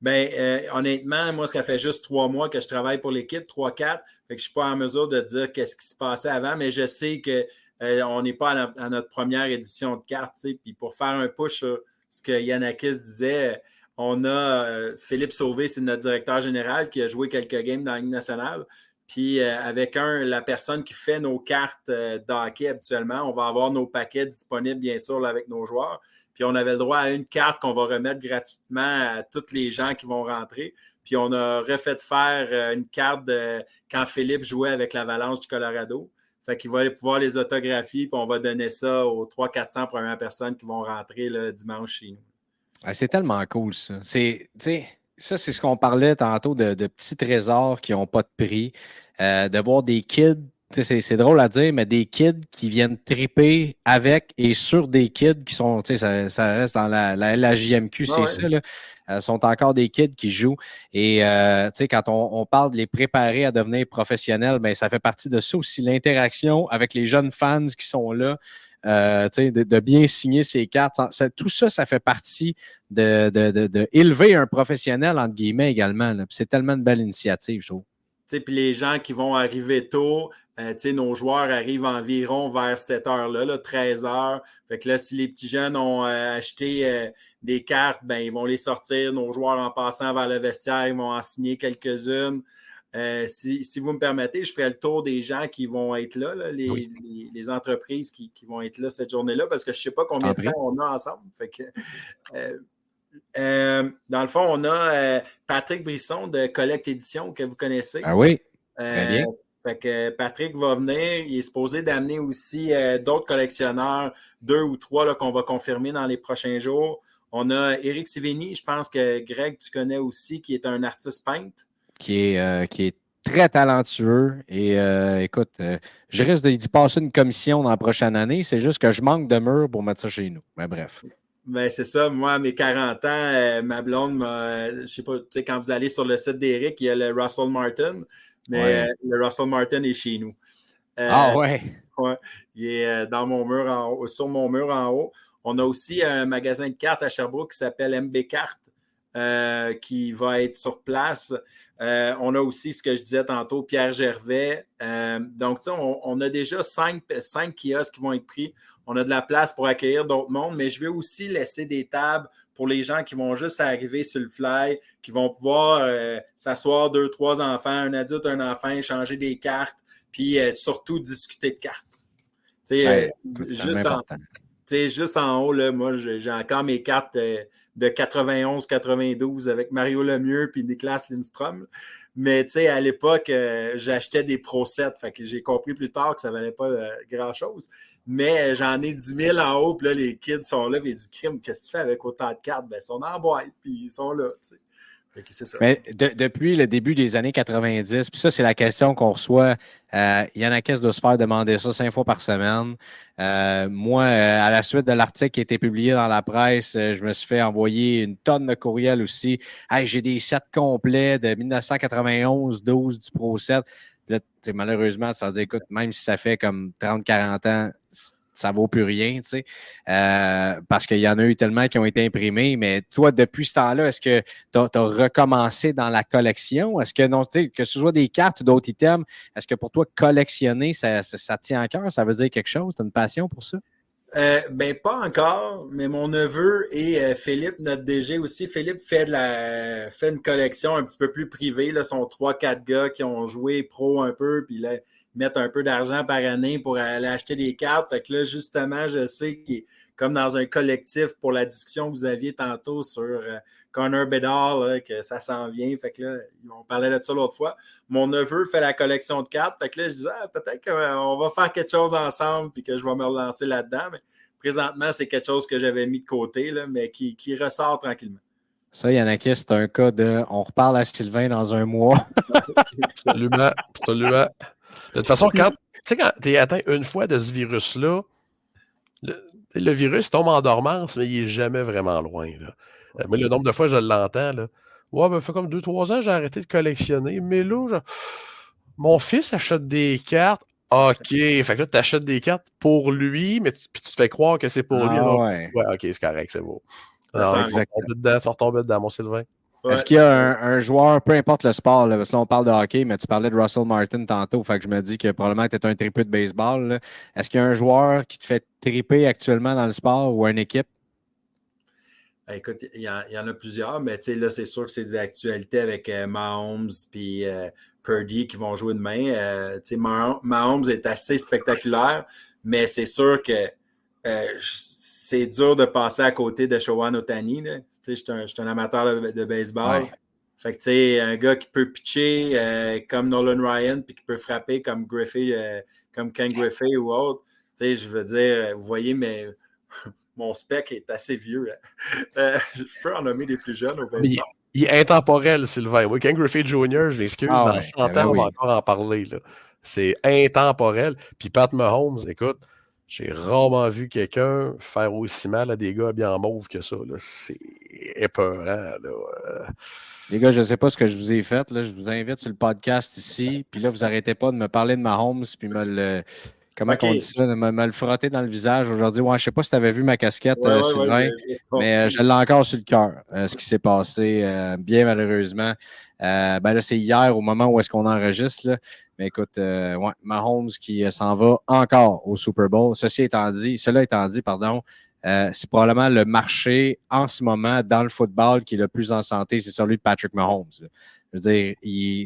Bien, honnêtement, moi, ça fait juste 3 mois que je travaille pour l'équipe, 3-4. Fait que je ne suis pas en mesure de dire qu'est-ce qui se passait avant, mais je sais que on n'est pas à notre première édition de cartes. Puis pour faire un push sur ce que Yanakis disait, on a Philippe Sauvé, c'est notre directeur général qui a joué quelques games dans la Ligue nationale. Puis avec la personne qui fait nos cartes d'hockey habituellement, on va avoir nos paquets disponibles, bien sûr, là, avec nos joueurs. Puis on avait le droit à une carte qu'on va remettre gratuitement à tous les gens qui vont rentrer. Puis on a refait faire une carte quand Philippe jouait avec l'Avalanche du Colorado. Fait qu'il va aller pouvoir les autographier, puis on va donner ça aux 300-400 premières personnes qui vont rentrer le dimanche chez nous. Ah, c'est tellement cool, ça. Ça, c'est ce qu'on parlait tantôt de petits trésors qui n'ont pas de prix. De voir des kids, c'est drôle à dire, mais des kids qui viennent triper avec et sur des kids qui sont, ça reste dans la LHJMQ, c'est ça, là. Sont encore des kids qui jouent. Et quand on parle de les préparer à devenir professionnels, ben, ça fait partie de ça aussi, l'interaction avec les jeunes fans qui sont là. De bien signer ses cartes. Tout ça, ça fait partie de élever un professionnel, entre guillemets, également. C'est tellement une belle initiative, je trouve. Puis les gens qui vont arriver tôt, nos joueurs arrivent environ vers cette heure-là, 13 heures. Fait que là, si les petits jeunes ont acheté des cartes, ben, ils vont les sortir. Nos joueurs, en passant vers le vestiaire, ils vont en signer quelques-unes. Si vous me permettez, je ferai le tour des gens qui vont être là, les entreprises qui vont être là cette journée-là, parce que je ne sais pas combien de temps on a ensemble. Fait que, dans le fond, on a Patrick Brisson de Collect Édition que vous connaissez. Ah oui, très bien. Fait que Patrick va venir. Il est supposé d'amener aussi d'autres collectionneurs, 2 ou 3 là, qu'on va confirmer dans les prochains jours. On a Éric Siveni, je pense que Greg, tu connais aussi, qui est un artiste peintre. Qui est très talentueux. Et écoute, je risque d'y passer une commission dans la prochaine année. C'est juste que je manque de murs pour mettre ça chez nous. Mais bref. Ben, c'est ça. Moi, à mes 40 ans, ma blonde je sais pas, tu sais, quand vous allez sur le site d'Éric, il y a le Russell Martin, mais le Russell Martin est chez nous. Ouais. Ouais. Il est dans mon mur en haut, sur mon mur en haut. On a aussi un magasin de cartes à Sherbrooke qui s'appelle MB Cartes, qui va être sur place. On a aussi ce que je disais tantôt, Pierre Gervais. Donc, on a déjà 5 kiosques qui vont être pris. On a de la place pour accueillir d'autres mondes, mais je vais aussi laisser des tables pour les gens qui vont juste arriver sur le fly, qui vont pouvoir s'asseoir 2, 3 enfants, un adulte, un enfant, échanger des cartes, puis surtout discuter de cartes. Juste en haut, là, moi, j'ai encore mes cartes de 91-92 avec Mario Lemieux puis Niklas Lindstrom. Mais à l'époque, j'achetais des Pro Sets. Fait que j'ai compris plus tard que ça ne valait pas grand-chose. Mais j'en ai 10 000 en haut. Puis là, les kids sont là. Puis ils disent, Crime, qu'est-ce que tu fais avec autant de cartes? Ben, ils sont en boîte. Puis ils sont là. T'sais. C'est ça. Mais depuis le début des années 90, puis ça, c'est la question qu'on reçoit. Yanakis doit se faire demander ça 5 fois par semaine. Moi, à la suite de l'article qui a été publié dans la presse, je me suis fait envoyer une tonne de courriels aussi. Hey, j'ai des sets complets de 1991-12 du Pro 7. Puis là, malheureusement, ça veut dire, écoute, même si ça fait comme 30-40 ans, ça vaut plus rien, tu sais, parce qu'il y en a eu tellement qui ont été imprimés. Mais toi, depuis ce temps-là, est-ce que tu as recommencé dans la collection? Est-ce que, non, que ce soit des cartes ou d'autres items, est-ce que pour toi, collectionner, ça te tient à cœur? Ça veut dire quelque chose? Tu as une passion pour ça? Ben, pas encore, mais mon neveu et Philippe, notre DG aussi, Philippe fait une collection un petit peu plus privée. Là, sont 3-4 gars qui ont joué pro un peu, puis là, mettre un peu d'argent par année pour aller acheter des cartes. Fait que là, justement, je sais qu'il est comme dans un collectif pour la discussion que vous aviez tantôt sur Connor Bedard, là, que ça s'en vient. Fait que là, on parlait de ça l'autre fois. Mon neveu fait la collection de cartes. Fait que là, je disais, peut-être qu'on va faire quelque chose ensemble puis que je vais me relancer là-dedans. Mais présentement, c'est quelque chose que j'avais mis de côté, là, mais qui ressort tranquillement. Ça, Yanakis, c'est un cas de on reparle à Sylvain dans un mois. Absolument. Absolument. De toute façon, quand tu es atteint une fois de ce virus-là, le virus tombe en dormance, mais il n'est jamais vraiment loin. Là. Mais le nombre de fois je l'entends, là. Ouais, ben, ça fait comme 2-3 ans, j'ai arrêté de collectionner. Mais là, mon fils achète des cartes. OK. Fait que là, tu achètes des cartes pour lui, mais puis tu te fais croire que c'est pour lui. Alors, ouais. OK, c'est correct, c'est beau. Ça Tu vas retomber dedans, mon Sylvain. Ouais. Est-ce qu'il y a un joueur, peu importe le sport, là, parce que là, on parle de hockey, mais tu parlais de Russell Martin tantôt, fait que je me dis que probablement tu es un tripeux de baseball. Là. Est-ce qu'il y a un joueur qui te fait triper actuellement dans le sport ou une équipe? Écoute, il y en a plusieurs, mais là, c'est sûr que c'est des actualités avec Mahomes et Purdy qui vont jouer demain. Mahomes est assez spectaculaire, mais c'est sûr que c'est dur de passer à côté de Shohei Ohtani. Je suis un amateur de baseball. Ouais. Fait que, tu sais, un gars qui peut pitcher comme Nolan Ryan puis qui peut frapper comme Griffey, comme Ken Griffey ou autre. Tu sais, je veux dire, vous voyez, mais mon spec est assez vieux. Je peux en nommer des plus jeunes au baseball. Il est intemporel, Sylvain. Moi, Ken Griffey Jr., je m'excuse, dans 100 ans, on va encore en parler. Là. C'est intemporel. Puis Pat Mahomes, écoute, j'ai rarement vu quelqu'un faire aussi mal à des gars bien en mauve que ça. Là. C'est épeurant. Là. Les gars, je ne sais pas ce que je vous ai fait. Là. Je vous invite sur le podcast ici. Puis là, vous n'arrêtez pas de me parler de Mahomes puis comment on dit ça, de me le frotter dans le visage aujourd'hui. Ouais, je ne sais pas si tu avais vu ma casquette, Sylvain, mais je l'ai encore sur le cœur, ce qui s'est passé, bien malheureusement. Ben là, c'est hier au moment où est-ce qu'on enregistre. Là. Mais écoute, Mahomes qui s'en va encore au Super Bowl. Cela étant dit, c'est probablement le marché en ce moment dans le football qui est le plus en santé, c'est celui de Patrick Mahomes. Là. Je veux dire,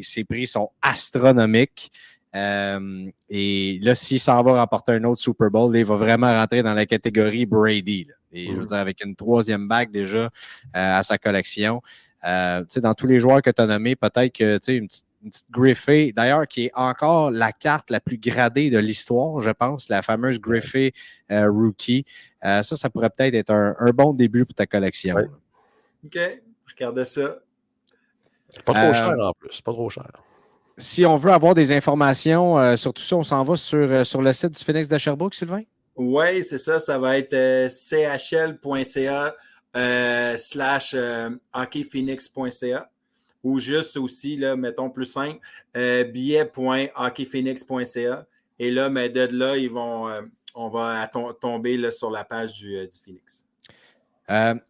ses prix sont astronomiques. Et là, s'il s'en va remporter un autre Super Bowl, là, il va vraiment rentrer dans la catégorie Brady. Là. Et je veux dire, avec une 3e bague déjà à sa collection. Dans tous les joueurs que tu as nommés, peut-être que une petite Griffey, d'ailleurs, qui est encore la carte la plus gradée de l'histoire, je pense, la fameuse Griffey Rookie. Ça pourrait peut-être être un bon début pour ta collection. Ouais. OK, regardez ça. Pas trop cher en plus, pas trop cher. Si on veut avoir des informations sur tout ça, on s'en va sur le site du Phoenix de Sherbrooke, Sylvain? Oui, c'est ça. Ça va être chl.ca /hockeyphoenix.ca ou juste aussi, là, mettons plus simple, billet.hockeyphoenix.ca. Et là, mais de là, on va tomber là, sur la page du Phoenix.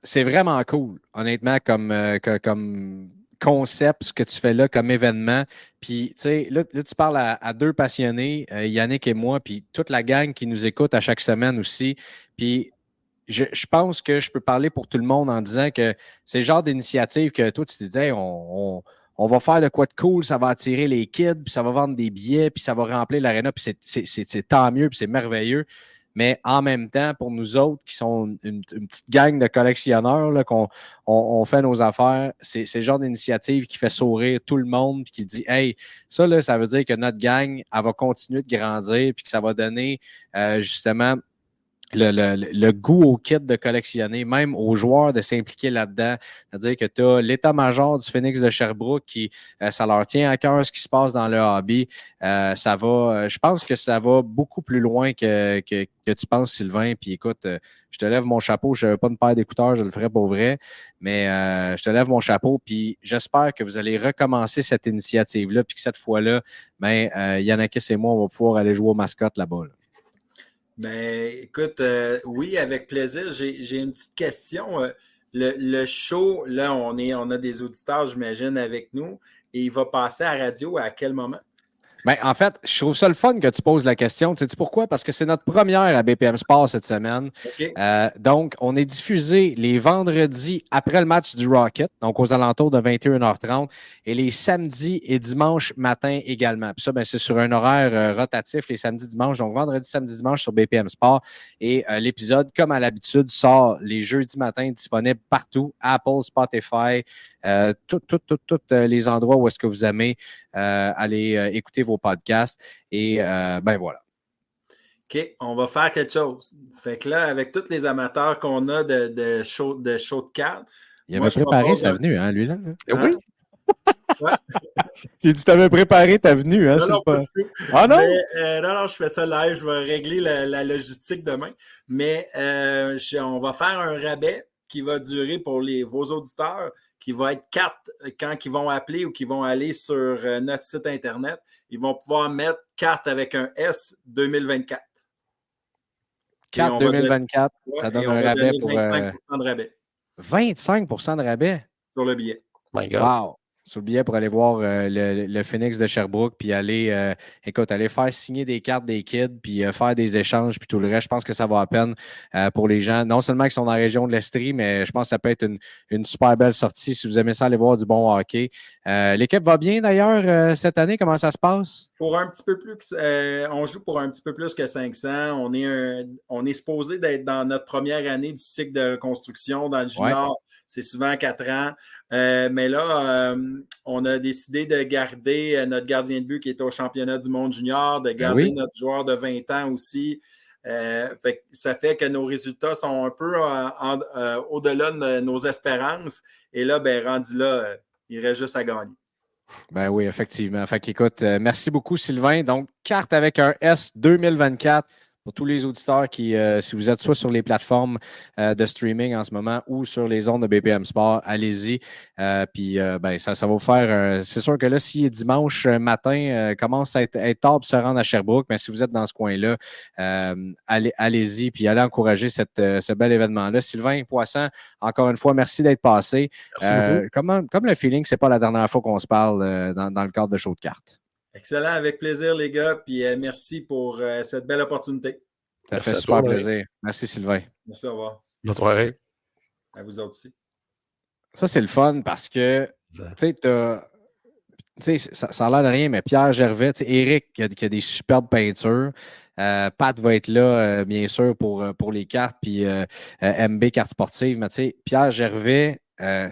C'est vraiment cool, honnêtement, comme concept, ce que tu fais là comme événement. Puis, tu sais, là, tu parles à deux passionnés, Yannick et moi, puis toute la gang qui nous écoute à chaque semaine aussi. Puis, je pense que je peux parler pour tout le monde en disant que c'est le genre d'initiative que toi, tu te disais, on va faire de quoi de cool, ça va attirer les kids, puis ça va vendre des billets, puis ça va remplir l'aréna, puis c'est tant mieux, puis c'est merveilleux. Mais en même temps, pour nous autres qui sont une petite gang de collectionneurs, là, on fait nos affaires, c'est le genre d'initiative qui fait sourire tout le monde puis qui dit « Hey, ça, là, ça veut dire que notre gang, elle va continuer de grandir puis que ça va donner justement le goût au kit de collectionner, même aux joueurs de s'impliquer là-dedans. C'est-à-dire que tu as l'état-major du Phoenix de Sherbrooke qui, ça leur tient à cœur ce qui se passe dans le hobby. Je pense que ça va beaucoup plus loin que tu penses, Sylvain. Puis écoute, je te lève mon chapeau. Je n'avais pas une paire d'écouteurs, je le ferais pour vrai. Mais je te lève mon chapeau. Puis j'espère que vous allez recommencer cette initiative-là. Puis que cette fois-là, Yannick et moi, on va pouvoir aller jouer aux mascottes là-bas. Là. Ben, écoute, oui, avec plaisir. J'ai une petite question. Le show, là, on a des auditeurs, j'imagine, avec nous, et il va passer à la radio à quel moment? Ben, en fait, je trouve ça le fun que tu poses la question. Tu sais pourquoi? Parce que c'est notre première à BPM Sport cette semaine. Okay. Donc, on est diffusé les vendredis après le match du Rocket, donc aux alentours de 21h30, et les samedis et dimanches matin également. Puis ça, ben, c'est sur un horaire rotatif les samedis, dimanches. Donc, vendredi, samedi, dimanche sur BPM Sport. Et l'épisode, comme à l'habitude, sort les jeudis matins, disponible partout, Apple, Spotify, tous les endroits où est-ce que vous aimez aller écouter vos podcasts. Et ben voilà. OK, on va faire quelque chose. Fait que là, avec tous les amateurs qu'on a de show de cartes. Il avait préparé sa venue, hein, lui-là. Hein? Oui. Ouais. J'ai dit, tu avais préparé ta venue. Hein, non, pas du tout. Ah non? Mais, non, je fais ça live. Je vais régler la logistique demain. Mais on va faire un rabais qui va durer pour vos auditeurs, qui va être 4 quand ils vont appeler ou qui vont aller sur notre site Internet. Ils vont pouvoir mettre carte avec un S 2024. 4 2024, ça donne un rabais pour... 25% de rabais. 25% de rabais? Sur le billet. My God. Wow! Sur le billet pour aller voir le Phoenix de Sherbrooke, puis aller faire signer des cartes des kids, puis faire des échanges, puis tout le reste. Je pense que ça va à peine pour les gens, non seulement qui sont dans la région de l'Estrie, mais je pense que ça peut être une super belle sortie si vous aimez ça, aller voir du bon hockey. L'équipe va bien d'ailleurs cette année, comment ça se passe? Pour un petit peu plus, on joue pour un petit peu plus que 500. On est supposé d'être dans notre première année du cycle de reconstruction dans le junior. Ouais. C'est souvent 4 ans. Mais là, on a décidé de garder notre gardien de but qui est au championnat du monde junior, de garder notre joueur de 20 ans aussi. Ça fait que nos résultats sont un peu au-delà de nos espérances. Et là, rendu là, il reste juste à gagner. Ben oui, effectivement. Fait qu'écoute, merci beaucoup, Sylvain. Donc, carte avec un S 2024 pour tous les auditeurs qui, si vous êtes soit sur les plateformes de streaming en ce moment ou sur les ondes de BPM Sport, allez-y. Puis, ça va vous faire... c'est sûr que là, si dimanche matin commence à être tard pour se rendre à Sherbrooke, mais si vous êtes dans ce coin-là, allez-y puis allez encourager ce bel événement-là. Sylvain Poisson, encore une fois, merci d'être passé. Comme le feeling, c'est pas la dernière fois qu'on se parle dans le cadre de Show de cartes. Excellent, avec plaisir, les gars. Puis merci pour cette belle opportunité. Ça fait super plaisir. Merci, Sylvain. Merci, au revoir. Bonne soirée. À vous autres aussi. Ça, c'est le fun parce que, tu sais, ça a l'air de rien, mais Pierre Gervais, Éric qui a des superbes peintures. Pat va être là, bien sûr, pour les cartes, puis MB Cartes Sportives. Mais tu sais, Pierre Gervais,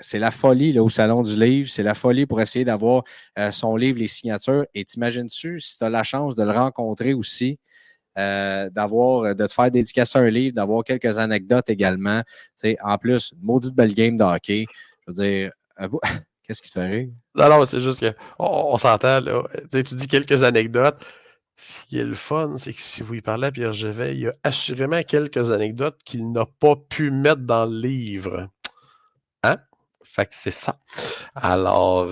c'est la folie là, au Salon du Livre. C'est la folie pour essayer d'avoir son livre, les signatures. Et t'imagines-tu, si tu as la chance de le rencontrer aussi, de te faire dédicacer un livre, d'avoir quelques anecdotes également. En plus, une maudite belle game de hockey. Je veux dire, qu'est-ce qui te fait rire? Non, c'est juste qu'on s'entend. Là. Tu dis quelques anecdotes. Ce qui est le fun, c'est que si vous y parlez à Pierre Gervais, il y a assurément quelques anecdotes qu'il n'a pas pu mettre dans le livre. Hein? Fait que c'est ça. Alors,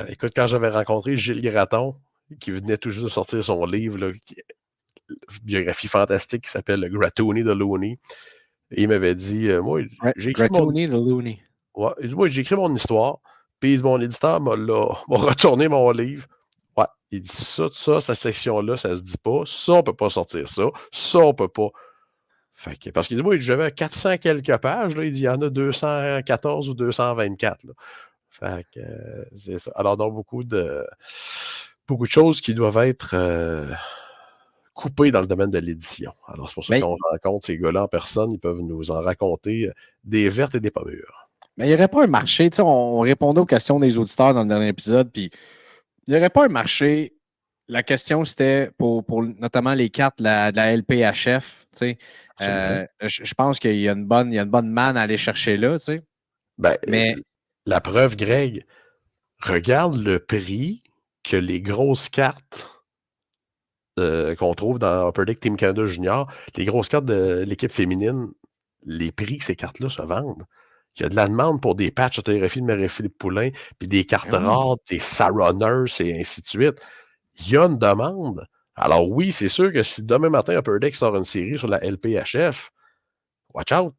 écoute, quand j'avais rencontré Gilles Gratton, qui venait tout juste de sortir son livre, là, biographie fantastique qui s'appelle Le Gratouni de Looney, et il m'avait dit, moi, j'ai écrit Gratouni de Looney. Ouais, il dit, moi, j'ai écrit mon histoire, puis mon éditeur m'a retourné mon livre. Ouais, il dit ça, cette section-là, ça se dit pas. Ça, on peut pas sortir ça. Ça, on peut pas. Fait que, parce qu'il dit, moi, j'avais 400 quelques pages. Là, il dit, il y en a 214 ou 224. Là. Fait que, c'est ça. Alors, donc, beaucoup de choses qui doivent être coupées dans le domaine de l'édition. Alors, c'est pour ça qu'on rencontre ces gars-là en personne. Ils peuvent nous en raconter des vertes et des pas mûres. Mais il n'y aurait pas un marché. Tu sais, on répondait aux questions des auditeurs dans le dernier épisode, puis il n'y aurait pas un marché La question, c'était pour notamment les cartes de la LPHF. Je pense qu'il y a une bonne manne à aller chercher là. Ben, Mais la preuve, Greg, regarde le prix que les grosses cartes qu'on trouve dans Upper Deck Team Canada Junior, les grosses cartes de l'équipe féminine, les prix que ces cartes-là se vendent. Il y a de la demande pour des patchs autographiés de Marie-Philippe Poulain, puis des cartes rares, des Saroners et ainsi de suite. Il y a une demande. Alors oui, c'est sûr que si demain matin Upper Deck sort une série sur la LPHF, watch out.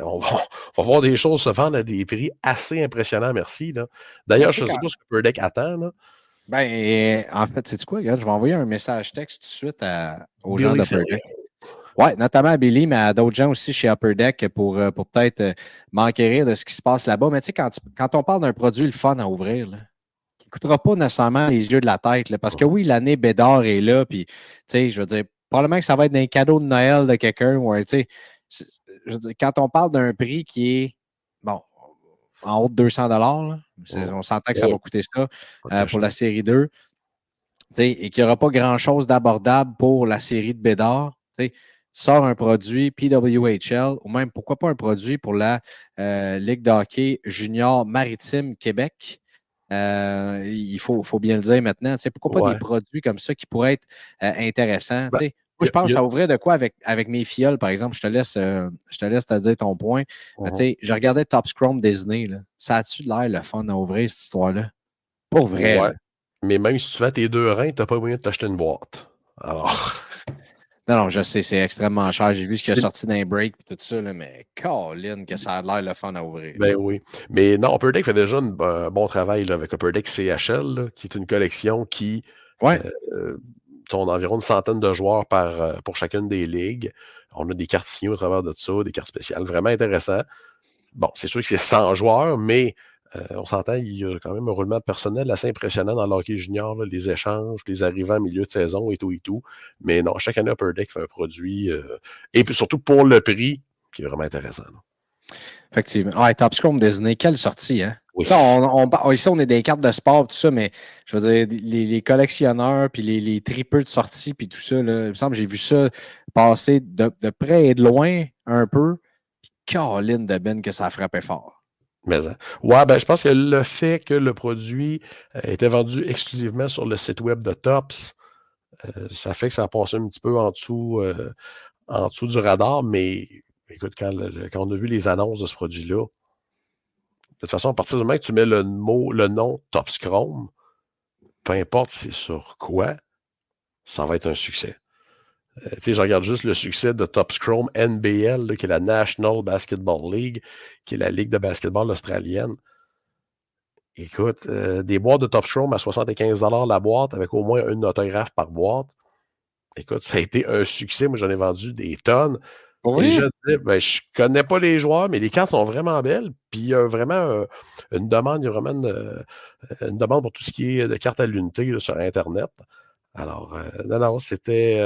On va voir des choses se vendre à des prix assez impressionnants, merci. D'ailleurs, je ne sais pas ce que Upper Deck attend. Là. Ben, en fait, c'est quoi, regarde, je vais envoyer un message texte tout de suite aux gens Billy d'Upper Deck. Oui, notamment à Billy, mais à d'autres gens aussi chez Upper Deck pour peut-être m'enquérir de ce qui se passe là-bas. Mais tu sais, quand on parle d'un produit le fun à ouvrir, là, qui ne coûtera pas nécessairement les yeux de la tête, là, parce que oui, l'année Bédard est là, puis tu sais, je veux dire, probablement que ça va être un cadeau de Noël de quelqu'un, ouais, tu sais, je veux dire, quand on parle d'un prix qui est, bon, en haut de 200 $, on s'entend que ça va coûter ça pour la série 2, et qu'il n'y aura pas grand-chose d'abordable pour la série de Bédard, tu sais, sort un produit PWHL ou même, pourquoi pas un produit pour la Ligue de hockey junior maritime Québec. Il faut bien le dire maintenant. Pourquoi pas des produits comme ça qui pourraient être intéressants? Moi, je pense que ça ouvrait de quoi avec mes fioles, par exemple. Je te laisse te dire ton point. Je regardais Top Scrum Disney. Là. Ça a-tu l'air le fun à ouvrir, cette histoire-là? Pour vrai. Ouais. Mais même si tu fais tes 2 reins, tu n'as pas moyen de t'acheter une boîte. Alors... Non, je sais, c'est extrêmement cher. J'ai vu ce qui a sorti d'un break et tout ça, là, mais Colin, que ça a l'air le fun à ouvrir. Ben oui. Mais non, Upper Deck fait déjà un bon travail là, avec Upper Deck CHL, là, qui est une collection qui tourne environ une centaine de joueurs pour chacune des ligues. On a des cartes signées au travers de ça, des cartes spéciales, vraiment intéressant. Bon, c'est sûr que c'est 100 joueurs, mais on s'entend, il y a quand même un roulement de personnel assez impressionnant dans le hockey junior, là, les échanges, les arrivants en milieu de saison et tout et tout. Mais non, chaque année, Upper Deck fait un produit, et puis surtout pour le prix, qui est vraiment intéressant. Là. Effectivement. Ouais, Top Scrum Disney, quelle sortie, hein? Oui. Ici, on est des cartes de sport, tout ça, mais je veux dire, les collectionneurs, puis les tripeux de sortie, puis tout ça, là, il me semble que j'ai vu ça passer de près et de loin un peu. Puis Caroline de Ben que ça a frappé fort. Mais, ouais, ben, je pense que le fait que le produit était vendu exclusivement sur le site web de Tops, ça fait que ça a passé un petit peu en dessous du radar, mais écoute, quand on a vu les annonces de ce produit-là, de toute façon, à partir du moment que tu mets le nom Tops Chrome, peu importe c'est sur quoi, ça va être un succès. Je regarde juste le succès de Top Chrome NBL, là, qui est la National Basketball League, qui est la ligue de basketball australienne. Écoute, des boîtes de Top Chrome à 75 $ la boîte, avec au moins un autographe par boîte. Écoute, ça a été un succès. Moi, j'en ai vendu des tonnes. Oui. Et les gens disaient, ben, je connais pas les joueurs, mais les cartes sont vraiment belles. Puis il y a vraiment une demande, il y a vraiment une demande pour tout ce qui est de cartes à l'unité là, sur Internet. Alors, non, c'était...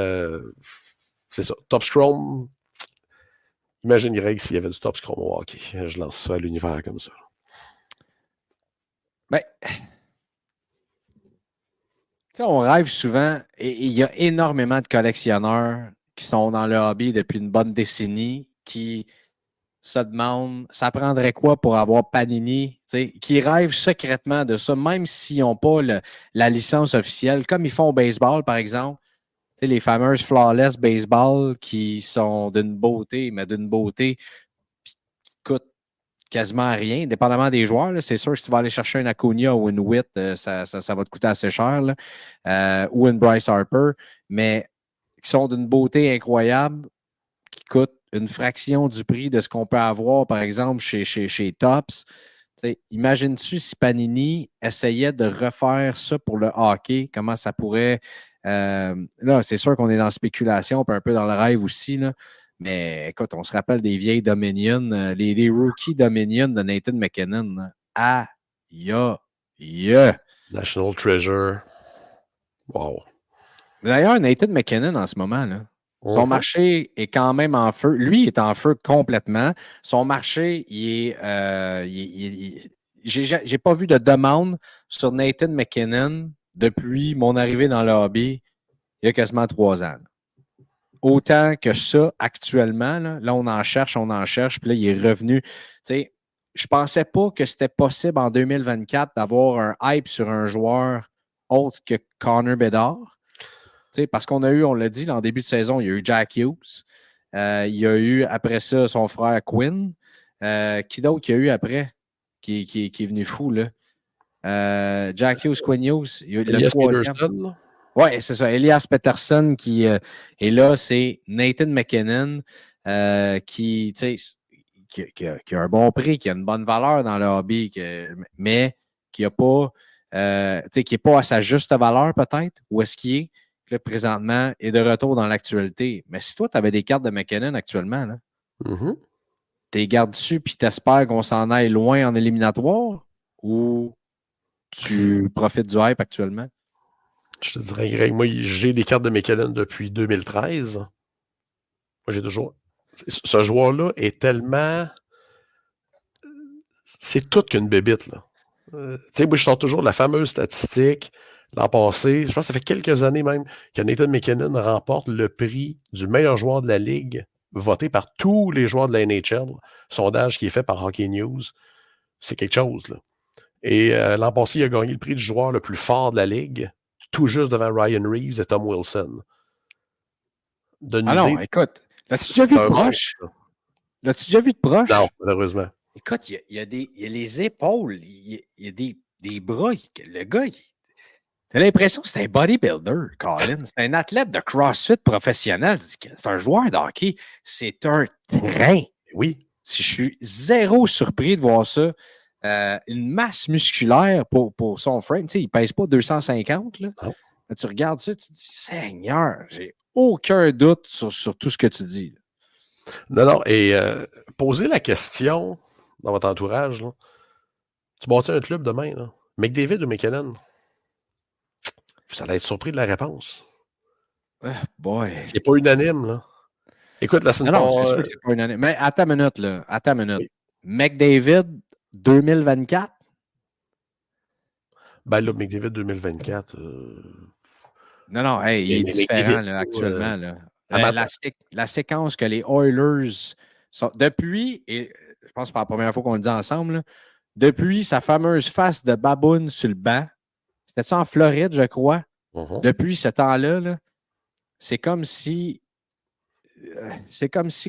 c'est ça. Top Scrum. Imagine, Greg, s'il y avait du Top Scrum au hockey. Je lance ça à l'univers comme ça. Ben, on rêve souvent, et il y a énormément de collectionneurs qui sont dans le hobby depuis une bonne décennie, qui se demandent, ça prendrait quoi pour avoir Panini, qui rêvent secrètement de ça, même s'ils n'ont pas la licence officielle, comme ils font au baseball, par exemple. Les fameuses Flawless Baseball qui sont d'une beauté, mais d'une beauté qui coûte quasiment rien, dépendamment des joueurs. Là. C'est sûr que si tu vas aller chercher un Acuna ou une Witt, ça va te coûter assez cher, là. Ou une Bryce Harper, mais qui sont d'une beauté incroyable, qui coûtent une fraction du prix de ce qu'on peut avoir, par exemple, chez Tops. Imagines-tu si Panini essayait de refaire ça pour le hockey, comment ça pourrait... là, c'est sûr qu'on est dans la spéculation, un peu dans le rêve aussi, là. Mais écoute, on se rappelle des vieilles Dominion, les rookies Dominion de Nathan McKinnon. National Treasure. Wow. D'ailleurs, Nathan McKinnon en ce moment, là, son marché est quand même en feu. Lui, il est en feu complètement. Son marché, j'ai pas vu de demande sur Nathan McKinnon depuis mon arrivée dans le hobby, il y a quasiment 3 ans. Autant que ça, actuellement, là, on en cherche, puis là, il est revenu. Tu sais, je pensais pas que c'était possible en 2024 d'avoir un hype sur un joueur autre que Connor Bedard. Tu sais, parce qu'on a eu, on l'a dit, en début de saison, il y a eu Jack Hughes. Il y a eu, après ça, son frère Quinn. Qui d'autre qu'il y a eu après qui est venu fou, là? Jack Hughes, Quinn Hughes. Le troisième. Oui, c'est ça. Elias Pettersson qui est là, c'est Nathan McKinnon qui a un bon prix, qui a une bonne valeur dans le hobby, mais qui n'a pas, qui n'est pas à sa juste valeur peut-être. Où est-ce qu'il est? Là, présentement, est de retour dans l'actualité. Mais si toi, tu avais des cartes de McKinnon actuellement, là, tu les gardes dessus puis tu espères qu'on s'en aille loin en éliminatoire ou tu profites du hype actuellement? Je te dirais, Greg, moi, j'ai des cartes de McKinnon depuis 2013. Moi, j'ai toujours. Ce joueur-là est tellement. C'est tout qu'une bébite, là. Tu sais, moi, je sors toujours de la fameuse statistique. L'an passé, je pense que ça fait quelques années même, que Nathan McKinnon remporte le prix du meilleur joueur de la Ligue, voté par tous les joueurs de la NHL. Sondage qui est fait par Hockey News. C'est quelque chose, là. Et l'an passé, il a gagné le prix du joueur le plus fort de la Ligue, tout juste devant Ryan Reeves et Tom Wilson. Non, écoute, l'as-tu déjà vu de proche? L'as-tu déjà vu de proche? Non, malheureusement. Écoute, il y a les épaules, il y a des bras. Le gars, t'as l'impression que c'est un bodybuilder, Colin. C'est un athlète de CrossFit professionnel. C'est un joueur de hockey. C'est un train. Oui. Je suis zéro surpris de voir ça. Une masse musculaire pour son frame. Tu sais, il ne pèse pas 250. Là. Non. Quand tu regardes ça, tu te dis, Seigneur, j'ai aucun doute sur tout ce que tu dis. Là. Non, et poser la question dans votre entourage, là, tu bâtis un club demain, là, McDavid ou McKinnon? Vous allez être surpris de la réponse. Boy. C'est pas unanime, là. Écoute, la semaine Non, c'est sûr que c'est pas unanime. Mais attends une minute, là. Oui. McDavid 2024? Ben là, McDavid 2024. Non, hey, il est différent là, actuellement. Là. La séquence que les Oilers sont. Depuis, et je pense que c'est pas la première fois qu'on le dit ensemble, là, depuis sa fameuse face de baboune sur le banc, c'était ça en Floride, je crois. Depuis ce temps-là, là, c'est comme si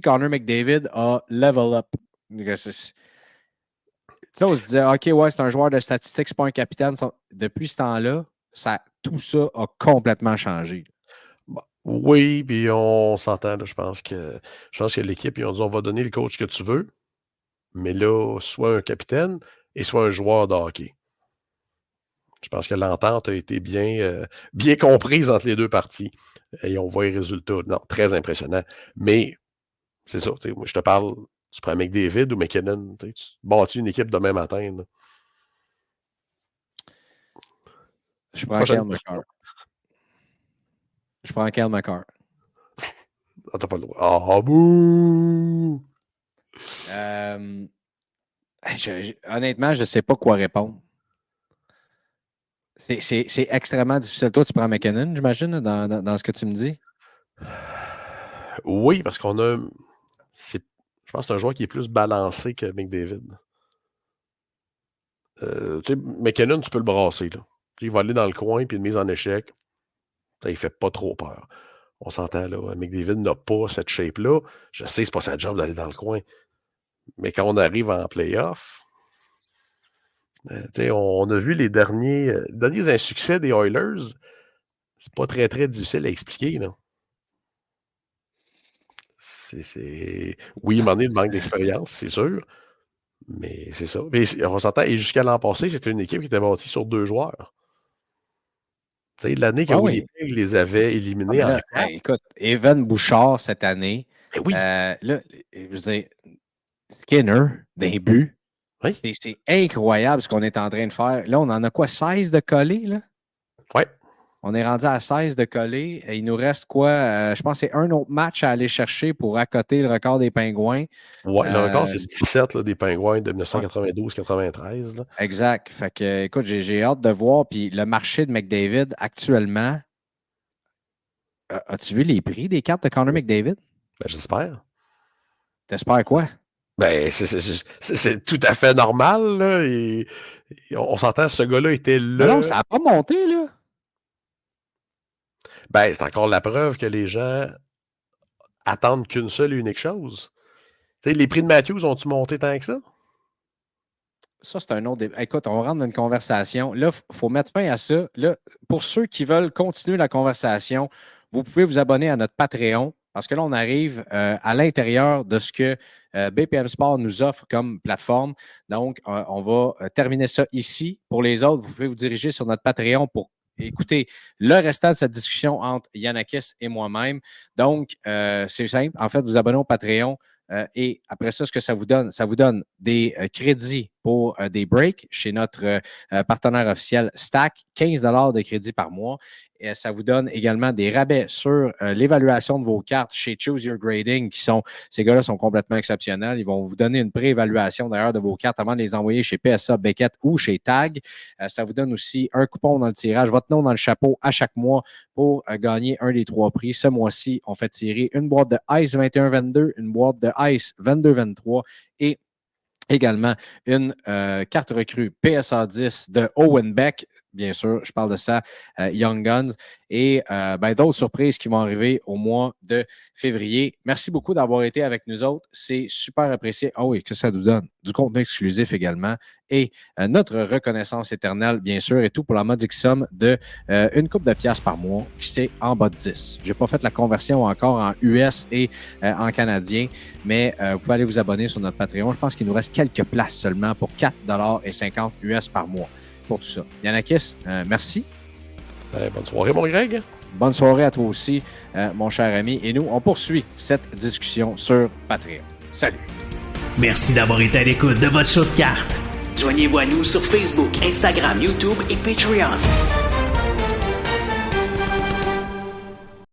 Connor McDavid a level up. Tu sais, on se disait, OK, ouais, c'est un joueur de statistiques, c'est pas un capitaine. Depuis ce temps-là, tout ça a complètement changé. Bon, oui, puis on s'entend, là, je pense que l'équipe, ils ont dit, on va donner le coach que tu veux, mais là, soit un capitaine et soit un joueur de hockey. Je pense que l'entente a été bien comprise entre les deux parties. Et on voit les résultats. Non, très impressionnant. Mais c'est ça, moi, je te parle, tu prends McDavid ou McKinnon, tu bâtis une équipe demain matin. Là. Je prends Cale Makar. Je prends Cale Makar. Ah, t'as pas le droit. Ah, bouh! Honnêtement, je ne sais pas quoi répondre. C'est extrêmement difficile. Toi, tu prends McKinnon, j'imagine, dans ce que tu me dis? Oui, parce qu'on a... Je pense que c'est un joueur qui est plus balancé que McDavid. Tu sais, McKinnon, tu peux le brasser. Là. Il va aller dans le coin, puis une mise en échec, ça, il fait pas trop peur. On s'entend, là. McDavid n'a pas cette shape-là. Je sais que c'est pas sa job d'aller dans le coin. Mais quand on arrive en playoff, on a vu les derniers insuccès des Oilers. C'est pas très, très difficile à expliquer. Là. Oui, il m'en est le manque d'expérience, c'est sûr. Mais c'est ça. Mais on s'entend. Et jusqu'à l'an passé, c'était une équipe qui était bâtie sur 2 joueurs. L'année que Winnipeg les avait éliminés en quatre. Écoute, Evan Bouchard cette année. Oui. Là, je veux dire, Skinner, d'un but. Oui. C'est incroyable ce qu'on est en train de faire. Là, on en a quoi, 16 de collés, là? Oui. On est rendu à 16 de coller. Et il nous reste quoi? Je pense que c'est un autre match à aller chercher pour accoter le record des Pingouins. Ouais, le record, c'est 17 là, des Pingouins de 1992-93. Exact. Fait que, écoute, j'ai hâte de voir. Puis le marché de McDavid, actuellement, as-tu vu les prix des cartes de Connor McDavid? Ben, j'espère. T'espères quoi? Ben, c'est tout à fait normal. Là, et on s'entend, ce gars-là était là. Non, ça n'a pas monté, là. Ben, c'est encore la preuve que les gens attendent qu'une seule et unique chose. Tu sais, les prix de Matthews ont-ils monté tant que ça? Ça, c'est un autre débat. Écoute, on rentre dans une conversation. Là, il faut mettre fin à ça. Là, pour ceux qui veulent continuer la conversation, vous pouvez vous abonner à notre Patreon parce que là, on arrive à l'intérieur de ce que BPM Sport nous offre comme plateforme. Donc, on va terminer ça ici. Pour les autres, vous pouvez vous diriger sur notre Patreon pour écouter le restant de cette discussion entre Yanakis et moi-même. Donc, c'est simple. En fait, vous abonnez au Patreon. Et après ça, ce que ça vous donne des crédits pour des breaks chez notre partenaire officiel Stack, 15 $ de crédit par mois. Et ça vous donne également des rabais sur l'évaluation de vos cartes chez Choose Your Grading, ces gars-là sont complètement exceptionnels. Ils vont vous donner une pré-évaluation d'ailleurs de vos cartes avant de les envoyer chez PSA, Beckett ou chez Tag. Ça vous donne aussi un coupon dans le tirage, votre nom dans le chapeau à chaque mois pour gagner un des 3 prix. Ce mois-ci, on fait tirer une boîte de Ice 21-22, une boîte de Ice 22-23 et également une carte recrue PSA 10 de Owen Beck. Bien sûr, je parle de ça, Young Guns, et d'autres surprises qui vont arriver au mois de février. Merci beaucoup d'avoir été avec nous autres. C'est super apprécié. Ah oui, que ça nous donne du contenu exclusif également et notre reconnaissance éternelle, bien sûr, et tout pour la modique somme de une couple de piastres par mois, qui c'est en bas de 10. Je n'ai pas fait la conversion encore en US et en canadien, mais vous pouvez aller vous abonner sur notre Patreon. Je pense qu'il nous reste quelques places seulement pour 4,50 $ US par mois. Pour tout ça. Yanakis, merci. Bonne soirée, mon Greg. Bonne soirée à toi aussi, mon cher ami. Et nous, on poursuit cette discussion sur Patreon. Salut. Merci d'avoir été à l'écoute de votre show de cartes. Joignez-vous à nous sur Facebook, Instagram, YouTube et Patreon.